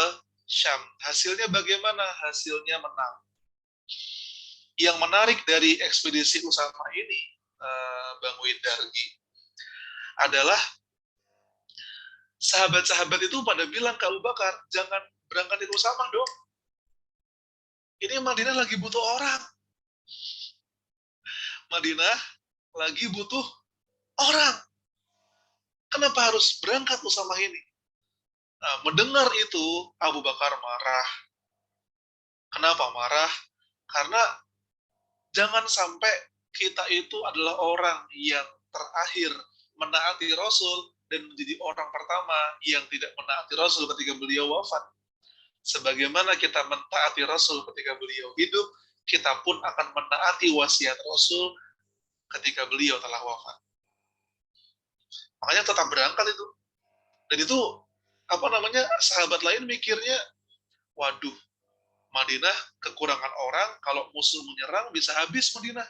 [SPEAKER 1] Syam. Hasilnya bagaimana? Hasilnya menang. Yang menarik dari ekspedisi Usama ini, Bang Windargi, adalah sahabat-sahabat itu pada bilang ke Abu Bakar, jangan berangkatin Usama dong. Ini Madinah lagi butuh orang. Madinah lagi butuh orang. Kenapa harus berangkat Usama ini? Nah, mendengar itu, Abu Bakar marah. Kenapa marah? Karena jangan sampai kita itu adalah orang yang terakhir menaati Rasul dan menjadi orang pertama yang tidak menaati Rasul ketika beliau wafat. Sebagaimana kita mentaati Rasul ketika beliau hidup, kita pun akan menaati wasiat Rasul ketika beliau telah wafat. Makanya tetap berangkat itu. Dan itu sahabat lain mikirnya, waduh, Madinah kekurangan orang, kalau musuh menyerang bisa habis Madinah.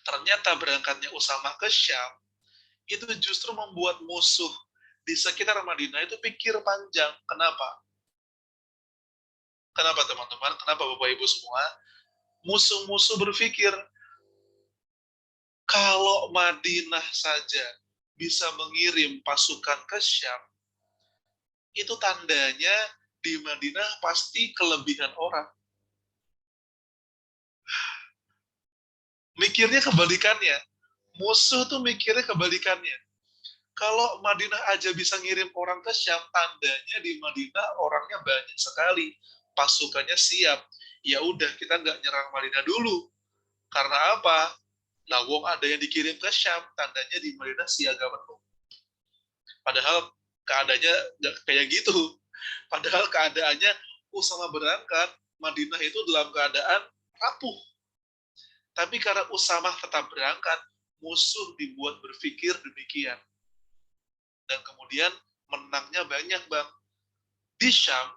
[SPEAKER 1] Ternyata berangkatnya Usamah ke Syam itu justru membuat musuh di sekitar Madinah itu pikir panjang. Kenapa? Kenapa teman-teman? Kenapa Bapak Ibu semua? Musuh-musuh berpikir, kalau Madinah saja bisa mengirim pasukan ke Syam, itu tandanya di Madinah pasti kelebihan orang. Mikirnya kebalikannya. Musuh tuh mikirnya kebalikannya. Kalau Madinah aja bisa ngirim orang ke Syam, tandanya di Madinah orangnya banyak sekali. Pasukannya siap. Ya udah, kita nggak nyerang Madinah dulu. Karena apa? Nah, wong ada yang dikirim ke Syam, tandanya di Madinah siaga penuh. Padahal keadaannya nggak kayak gitu. Padahal keadaannya Usama berangkat, Madinah itu dalam keadaan rapuh. Tapi karena Usama tetap berangkat, musuh dibuat berpikir demikian. Dan kemudian menangnya banyak, Bang. Di Syam,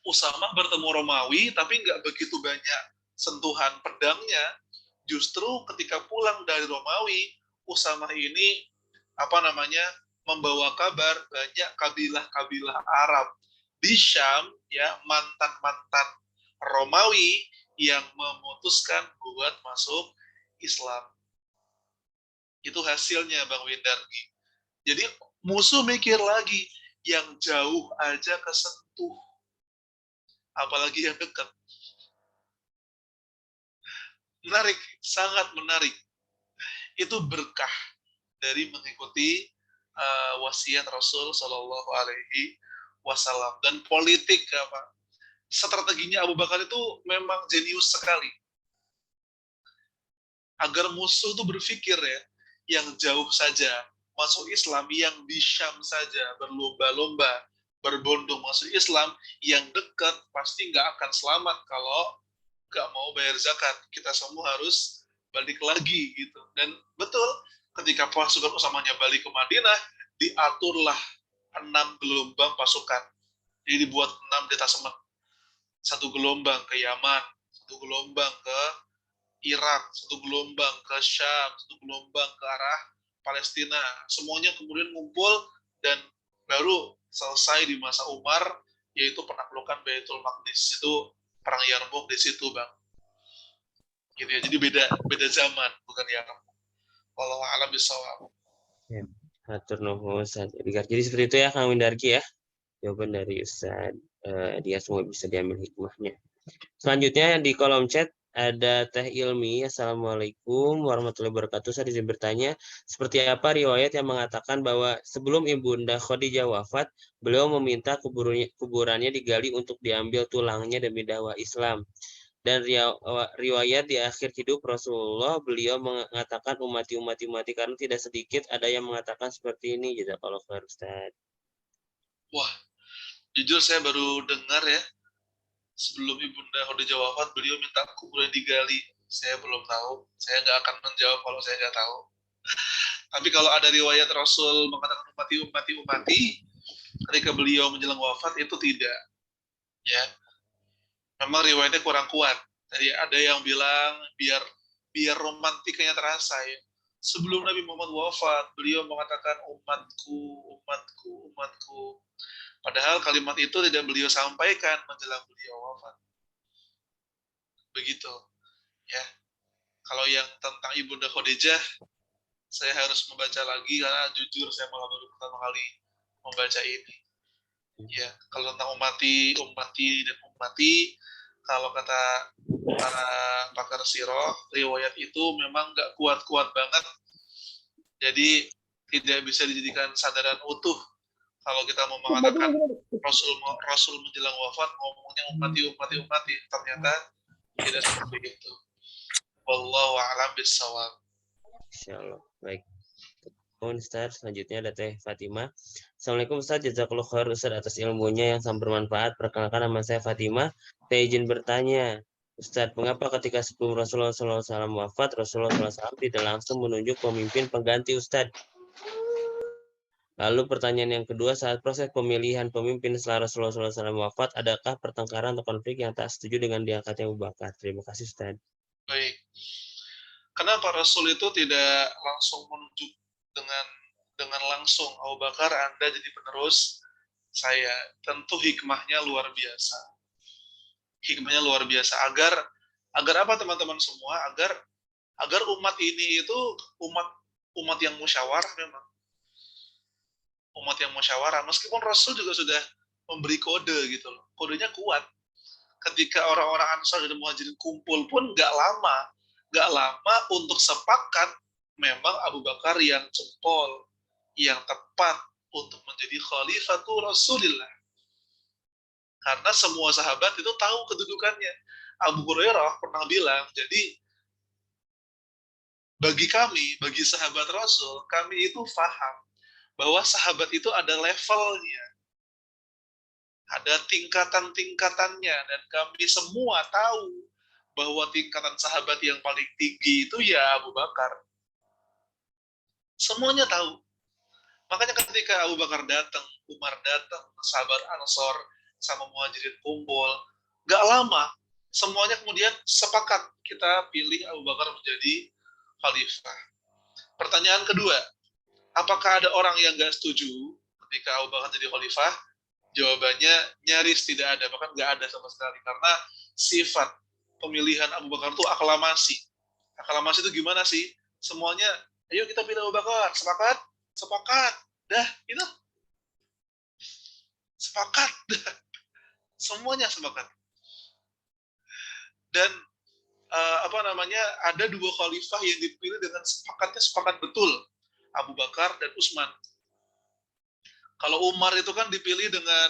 [SPEAKER 1] Usama bertemu Romawi, tapi nggak begitu banyak sentuhan pedangnya. Justru ketika pulang dari Romawi, Usama ini membawa kabar banyak kabilah-kabilah Arab di Syam, ya, mantan-mantan Romawi yang memutuskan buat masuk Islam. Itu hasilnya, Bang Windargi. Jadi musuh mikir lagi, yang jauh aja kesentuh, apalagi yang dekat. Menarik, sangat menarik. Itu berkah dari mengikuti wasiat Rasul Shallallahu Alaihi Wasallam. Dan politik strateginya Abu Bakar itu memang jenius sekali. Agar musuh itu berpikir, ya, yang jauh saja masuk Islam, yang di Syam saja berlomba-lomba berbondong masuk Islam, yang dekat pasti nggak akan selamat kalau nggak mau bayar zakat. Kita semua harus balik lagi gitu. Dan betul, ketika pasukan Usamanya balik ke Madinah, diaturlah 6 gelombang pasukan. Jadi dibuat 6 detasemen. 1 gelombang ke Yaman, 1 gelombang ke Irak, 1 gelombang ke Syam, 1 gelombang ke arah Palestina. Semuanya kemudian ngumpul dan baru selesai di masa Umar, yaitu penaklukan Baitul Maqdis. Itu perang Yarmouk di situ, Bang. Gitu ya. Jadi beda zaman, bukan Yarmouk. Wallahu a'lam bishawab.
[SPEAKER 2] Hatur nuhun Ustaz Edgar. Jadi seperti itu ya Kang Windargi ya. Jawaban dari Ustaz dia semua bisa diambil hikmahnya. Selanjutnya di kolom chat ada Teh Ilmi. Assalamualaikum warahmatullahi wabarakatuh. Saya izin bertanya, seperti apa riwayat yang mengatakan bahwa sebelum Ibunda Khadijah wafat, beliau meminta kuburannya digali untuk diambil tulangnya demi dakwah Islam. Dan riwayat di akhir hidup Rasulullah, beliau mengatakan umati karena tidak sedikit ada yang mengatakan seperti ini. Jazakallahu khair, Ustaz.
[SPEAKER 1] Wah, jujur saya baru dengar ya, sebelum Ibunda Khadijah wafat, beliau minta kuburan digali. Saya belum tahu, saya nggak akan menjawab kalau saya nggak tahu. Tapi kalau ada riwayat Rasul mengatakan umati, ketika beliau menjelang wafat, itu tidak. Ya, memang riwayatnya kurang kuat. Jadi ada yang bilang biar romantikanya terasa ya. Sebelum Nabi Muhammad wafat, beliau mengatakan umatku. Padahal kalimat itu tidak beliau sampaikan menjelang beliau wafat. Begitu. Ya. Kalau yang tentang Ibunda Khadijah, saya harus membaca lagi karena jujur saya malah baru pertama kali membaca ini. Ya, kalau tentang umati, kalau kata para pakar sirah, riwayat itu memang nggak kuat-kuat banget. Jadi tidak bisa dijadikan sandaran utuh. Kalau kita mau mengatakan Rasul menjelang wafat ngomongnya umati, ternyata tidak seperti itu. Wallahu a'lam bishawab.
[SPEAKER 2] Insyaallah. Baik. Ustaz, selanjutnya ada Teh Fatimah. Assalamualaikum Ustaz, jazakallahu khair Ustaz atas ilmunya yang sangat bermanfaat. Perkenalkan nama saya Fatimah. Saya izin bertanya, Ustaz, mengapa ketika sebelum Rasulullah SAW wafat, Rasulullah SAW tidak langsung menunjuk pemimpin pengganti Ustaz? Lalu pertanyaan yang kedua, saat proses pemilihan pemimpin setelah Rasulullah SAW wafat, adakah pertengkaran atau konflik yang tak setuju dengan diangkatnya Abu Bakar? Terima kasih Ustaz.
[SPEAKER 1] Baik. Kenapa Rasul itu tidak langsung menunjuk dengan langsung Abu Bakar, Anda jadi penerus saya? Tentu hikmahnya luar biasa. Hikmahnya luar biasa agar apa teman-teman semua? Agar umat ini itu umat yang musyawarah memang. Umat yang musyawarah, meskipun Rasul juga sudah memberi kode gitu loh. Kodenya kuat. Ketika orang-orang Ansar dan Muhajirin kumpul pun nggak lama untuk sepakat memang Abu Bakar yang jempol, yang tepat untuk menjadi Khalifatul Rasulillah. Karena semua sahabat itu tahu kedudukannya. Abu Hurairah pernah bilang, jadi bagi kami, bagi sahabat Rasul, kami itu paham bahwa sahabat itu ada levelnya, ada tingkatan-tingkatannya, dan kami semua tahu bahwa tingkatan sahabat yang paling tinggi itu ya Abu Bakar. Semuanya tahu. Makanya ketika Abu Bakar datang, Umar datang, sahabat Ansor sama Muhajirin kumpul, gak lama, semuanya kemudian sepakat kita pilih Abu Bakar menjadi khalifah. Pertanyaan kedua, apakah ada orang yang gak setuju ketika Abu Bakar jadi khalifah? Jawabannya nyaris tidak ada, bahkan gak ada sama sekali. Karena sifat pemilihan Abu Bakar itu aklamasi. Aklamasi itu gimana sih? Semuanya, ayo kita pilih Abu Bakar. Sepakat? Sepakat. Dah, itu. Sepakat. Dah. Semuanya sepakat. Dan ada dua khalifah yang dipilih dengan sepakat betul. Abu Bakar dan Utsman. Kalau Umar itu kan dipilih dengan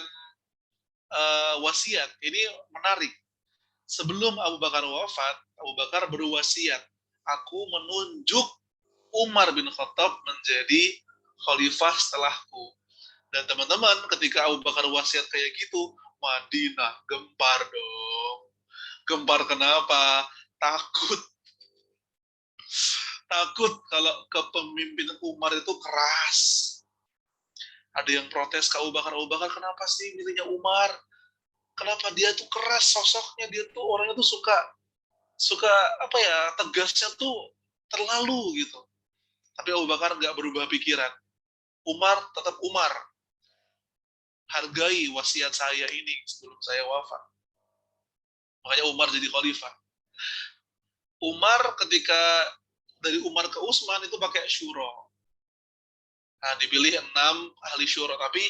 [SPEAKER 1] wasiat. Ini menarik. Sebelum Abu Bakar wafat, Abu Bakar berwasiat, aku menunjuk Umar bin Khattab menjadi khalifah setelahku. Dan teman-teman, ketika Abu Bakar wasiat kayak gitu, Madinah gempar dong. Gempar kenapa? Takut kalau kepemimpinan Umar itu keras. Ada yang protes ke Abu Bakar kenapa sih milihnya Umar? Kenapa dia tuh keras sosoknya, dia tuh orangnya tuh suka tegasnya tuh terlalu gitu. Tapi Abu Bakar nggak berubah pikiran. Umar tetap Umar. Hargai wasiat saya ini sebelum saya wafat. Makanya Umar jadi khalifah. Umar ketika dari Umar ke Utsman itu pakai syuro. Nah, dipilih 6 ahli syuro. Tapi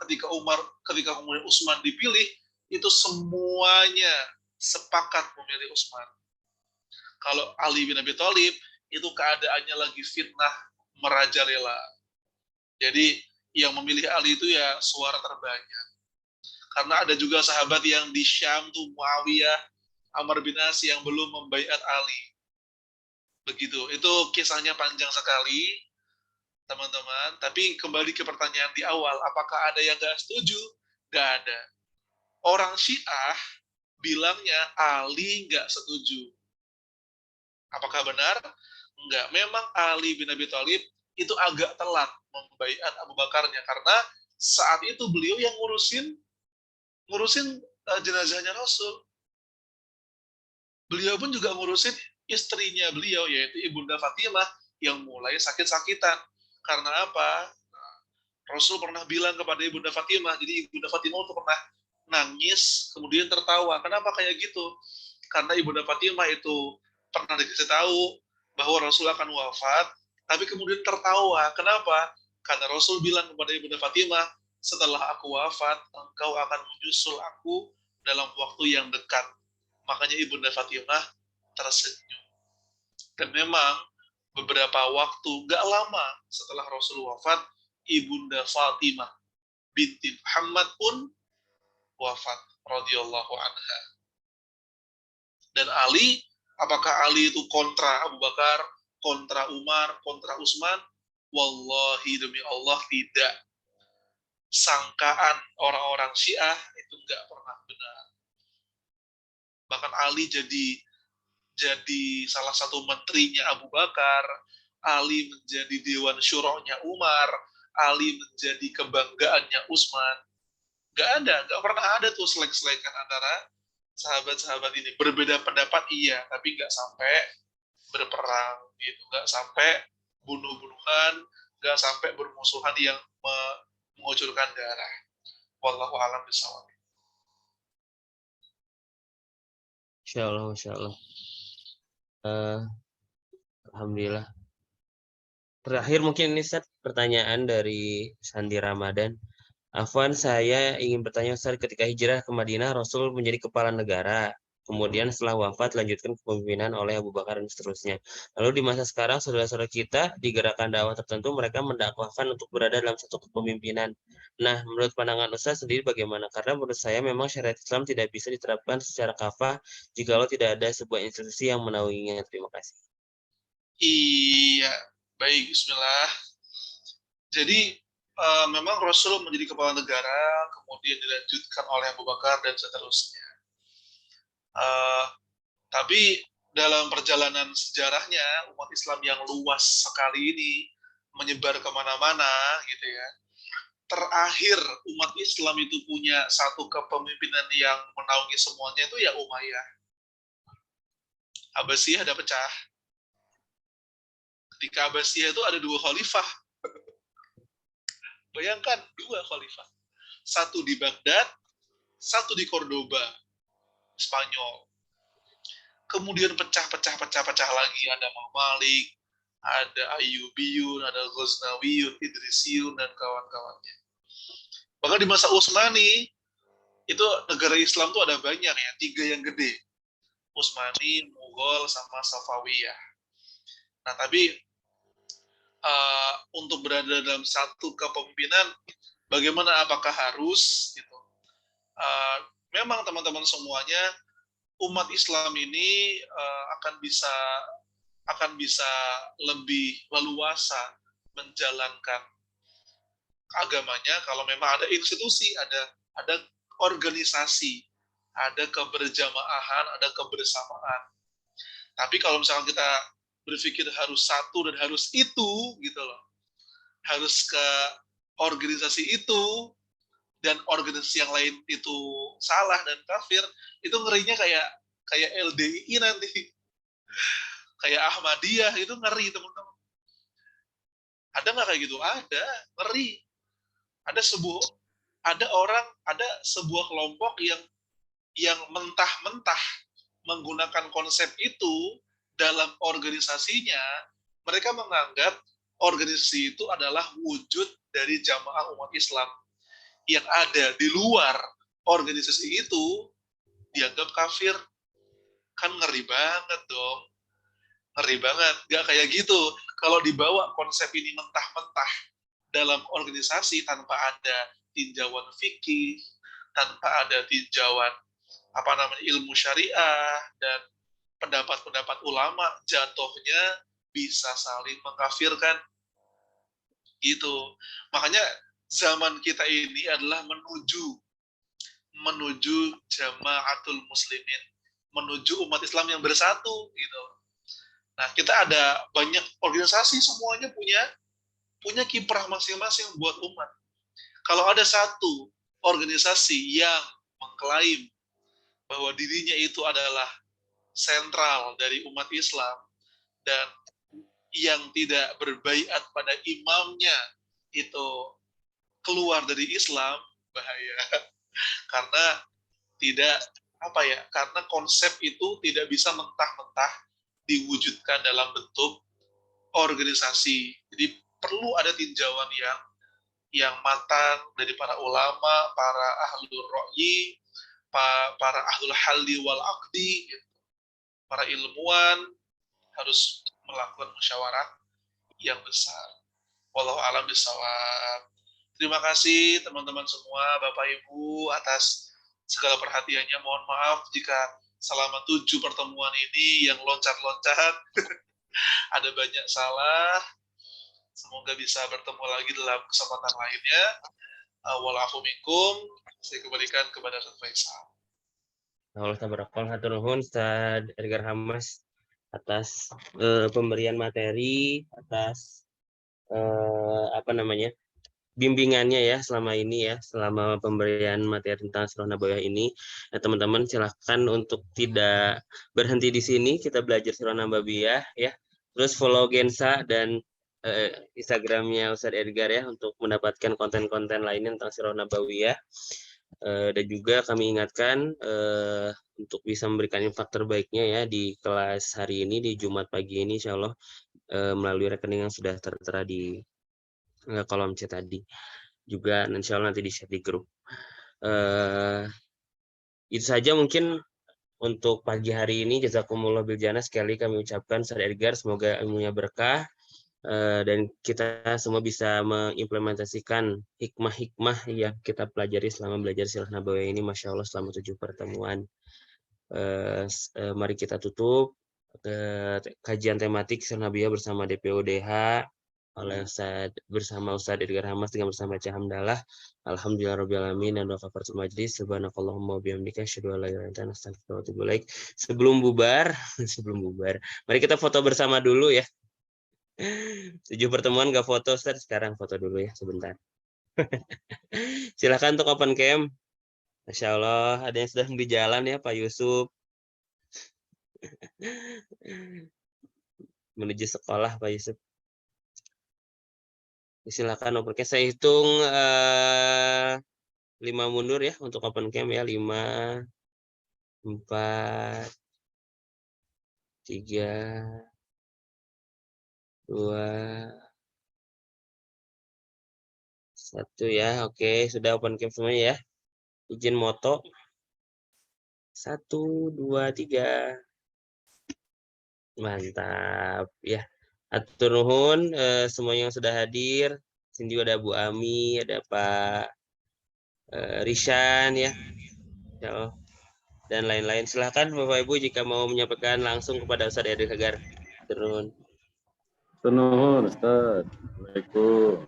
[SPEAKER 1] ketika kemudian Utsman dipilih, itu semuanya sepakat memilih Utsman. Kalau Ali bin Abi Thalib itu keadaannya lagi fitnah merajalela. Jadi yang memilih Ali itu ya suara terbanyak. Karena ada juga sahabat yang di Syam tuh Muawiyah, Amr bin As yang belum membaiat Ali. Begitu. Itu kisahnya panjang sekali, teman-teman. Tapi kembali ke pertanyaan di awal, apakah ada yang nggak setuju? Nggak ada. Orang Syiah bilangnya Ali nggak setuju. Apakah benar? Enggak. Memang Ali bin Abi Thalib itu agak telat membaiat Abu Bakarnya karena saat itu beliau yang ngurusin jenazahnya Rasul. Beliau pun juga ngurusin istrinya beliau, yaitu Ibunda Fatimah, yang mulai sakit-sakitan. Karena apa? Rasul pernah bilang kepada Ibunda Fatimah, jadi Ibunda Fatimah itu pernah nangis, kemudian tertawa. Kenapa kayak gitu? Karena Ibunda Fatimah itu pernah dikasih tahu bahwa Rasul akan wafat, tapi kemudian tertawa. Kenapa? Karena Rasul bilang kepada Ibunda Fatimah, setelah aku wafat, engkau akan menyusul aku dalam waktu yang dekat. Makanya Ibunda Fatimah tersenyum. Dan memang beberapa waktu, gak lama setelah Rasul wafat, Ibunda Fatimah binti Muhammad pun wafat radhiyallahu anha. Dan Ali, apakah Ali itu kontra Abu Bakar, kontra Umar, kontra Utsman? Wallahi demi Allah tidak. Sangkaan orang-orang Syiah itu nggak pernah benar. Bahkan Ali jadi salah satu menterinya Abu Bakar, Ali menjadi Dewan Syuronya Umar, Ali menjadi kebanggaannya Utsman. Nggak pernah ada tuh selek-selekan antara sahabat-sahabat ini. Berbeda pendapat iya, tapi nggak sampai berperang gitu, nggak sampai bunuh-bunuhan, nggak sampai bermusuhan yang mengucurkan darah. Wallahu a'lam bishawab.
[SPEAKER 2] Insya Allah, Insya Allah. Alhamdulillah. Terakhir mungkin ini Ustaz, pertanyaan dari Sandi Ramadan. Afwan, saya ingin bertanya Ustaz, ketika hijrah ke Madinah, Rasul menjadi kepala negara. Kemudian setelah wafat, lanjutkan kepemimpinan oleh Abu Bakar dan seterusnya. Lalu di masa sekarang, saudara-saudara kita di gerakan dakwah tertentu, mereka mendakwahkan untuk berada dalam satu kepemimpinan. Nah, menurut pandangan Ustaz sendiri bagaimana? Karena menurut saya memang syariat Islam tidak bisa diterapkan secara kafah jikalau tidak ada sebuah institusi yang menaunginya. Terima kasih.
[SPEAKER 1] Iya, baik, bismillah. Jadi memang Rasul menjadi kepala negara, kemudian dilanjutkan oleh Abu Bakar dan seterusnya. Tapi dalam perjalanan sejarahnya, umat Islam yang luas sekali ini menyebar kemana-mana, gitu ya. Terakhir umat Islam itu punya satu kepemimpinan yang menaungi semuanya itu ya Umayyah. Abbasiyah ada pecah. Ketika Abbasiyah itu ada 2 khalifah. Bayangkan 2 khalifah. Satu di Baghdad, satu di Cordoba, Spanyol. Kemudian pecah lagi. Ada Mamalik, ada Ayyubiyun, ada Ghaznawiyun, Idrisiyun, dan kawan-kawannya. Bahkan di masa Utsmani, itu negara Islam tuh ada banyak ya, 3 yang gede. Utsmani, Mughal, sama Safawiyah. Nah, tapi untuk berada dalam satu kepemimpinan, bagaimana, apakah harus gitu? Memang teman-teman semuanya, umat Islam ini akan bisa lebih leluasa menjalankan agamanya kalau memang ada institusi, ada organisasi, ada keberjamaahan, ada kebersamaan. Tapi kalau misalkan kita berpikir harus satu dan harus itu gitu loh, harus ke organisasi itu dan organisasi yang lain itu salah dan kafir, itu ngerinya kayak LDII nanti, kayak Ahmadiyah, itu ngeri teman-teman. Ada nggak kayak gitu? Ada, ngeri. Ada sebuah kelompok yang mentah-mentah menggunakan konsep itu dalam organisasinya. Mereka menganggap organisasi itu adalah wujud dari jamaah umat Islam. Yang ada di luar organisasi itu dianggap kafir. Kan ngeri banget dong. Ngeri banget. Nggak kayak gitu. Kalau dibawa konsep ini mentah-mentah dalam organisasi tanpa ada tinjauan fikih, tanpa ada tinjauan ilmu syariah dan pendapat-pendapat ulama, jatuhnya bisa saling mengkafirkan gitu. Makanya zaman kita ini adalah menuju jamaatul muslimin, menuju umat Islam yang bersatu gitu. Nah, kita ada banyak organisasi, semuanya punya kiprah masing-masing buat umat. Kalau ada satu organisasi yang mengklaim bahwa dirinya itu adalah sentral dari umat Islam dan yang tidak berbaiat pada imamnya itu keluar dari Islam, bahaya. Karena tidak karena konsep itu tidak bisa mentah-mentah diwujudkan dalam bentuk organisasi. Jadi perlu ada tinjauan yang matang dari para ulama, para ahlul ra'yi, para ahlul halli wal aqdi, para ilmuwan harus melakukan musyawarah yang besar. Wallahu a'lam bishawab. Terima kasih teman-teman semua, Bapak Ibu, atas segala perhatiannya. Mohon maaf jika selama 7 pertemuan ini yang loncat-loncat ada banyak salah. Semoga bisa bertemu lagi dalam kesempatan lainnya. Walafu minkum. Saya kembalikan kepada Ustaz Faisal.
[SPEAKER 2] Allah tabarakallah, hatur nuhun Ustaz Edgar Hamas atas pemberian materi, atas bimbingannya ya selama ini ya, selama pemberian materi tentang Sirah Nabawiyah ini. Nah, teman-teman silahkan untuk tidak berhenti di sini, kita belajar Sirah Nabawiyah ya. Terus follow Gensa dan Instagramnya Ustadz Edgar ya untuk mendapatkan konten-konten lainnya tentang Sirah Nabawiyah. Dan juga kami ingatkan untuk bisa memberikan infak terbaiknya ya di kelas hari ini, di Jumat pagi ini insya Allah melalui rekening yang sudah tertera di kolom chat tadi. Juga insya Allah nanti di-share di grup. Itu saja mungkin untuk pagi hari ini. Jazakumullah bil jannah, sekali kami ucapkan Ustadz Edgar, semoga ilmunya berkah dan kita semua bisa mengimplementasikan hikmah-hikmah yang kita pelajari selama belajar Sirah Nabawiyah ini, Masya Allah, selama 7 pertemuan. Mari kita tutup kajian tematik Sirah Nabawiyah bersama DPODH oleh bersama Ustadz Edgar Hamas dengan bersama Cah Hamdalah. Alhamdulillahirobbilalamin dan doa kafaratul majlis. Subhanakallahumma wabihamdika asyhadu an la ilaha illa anta astaghfiruka wa atubu ilaik. Sebelum bubar, mari kita foto bersama dulu ya. 7 pertemuan gak foto, Ustaz. Sekarang foto dulu ya sebentar. Silakan untuk open cam. Masya Allah, ada yang sudah di jalan ya, Pak Yusuf. Menuju sekolah, Pak Yusuf. Silakan open cam. Saya hitung 5 mundur ya untuk open cam ya. 5, 4, 3, 2, 1 ya. Oke, sudah open cam semuanya ya. Izin moto. 1, 2, 3. Mantap ya. Atur nuhun semua yang sudah hadir. Sini juga ada Bu Ami, ada Pak Rishan ya. Dan lain-lain. Silahkan Bapak Ibu jika mau menyampaikan langsung kepada Ustadz Edgar. Atur nuhun.
[SPEAKER 6] Atur nuhun Ustaz. Assalamualaikum.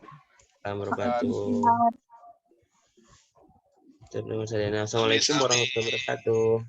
[SPEAKER 2] Assalamualaikum warahmatullahi wabarakatuh.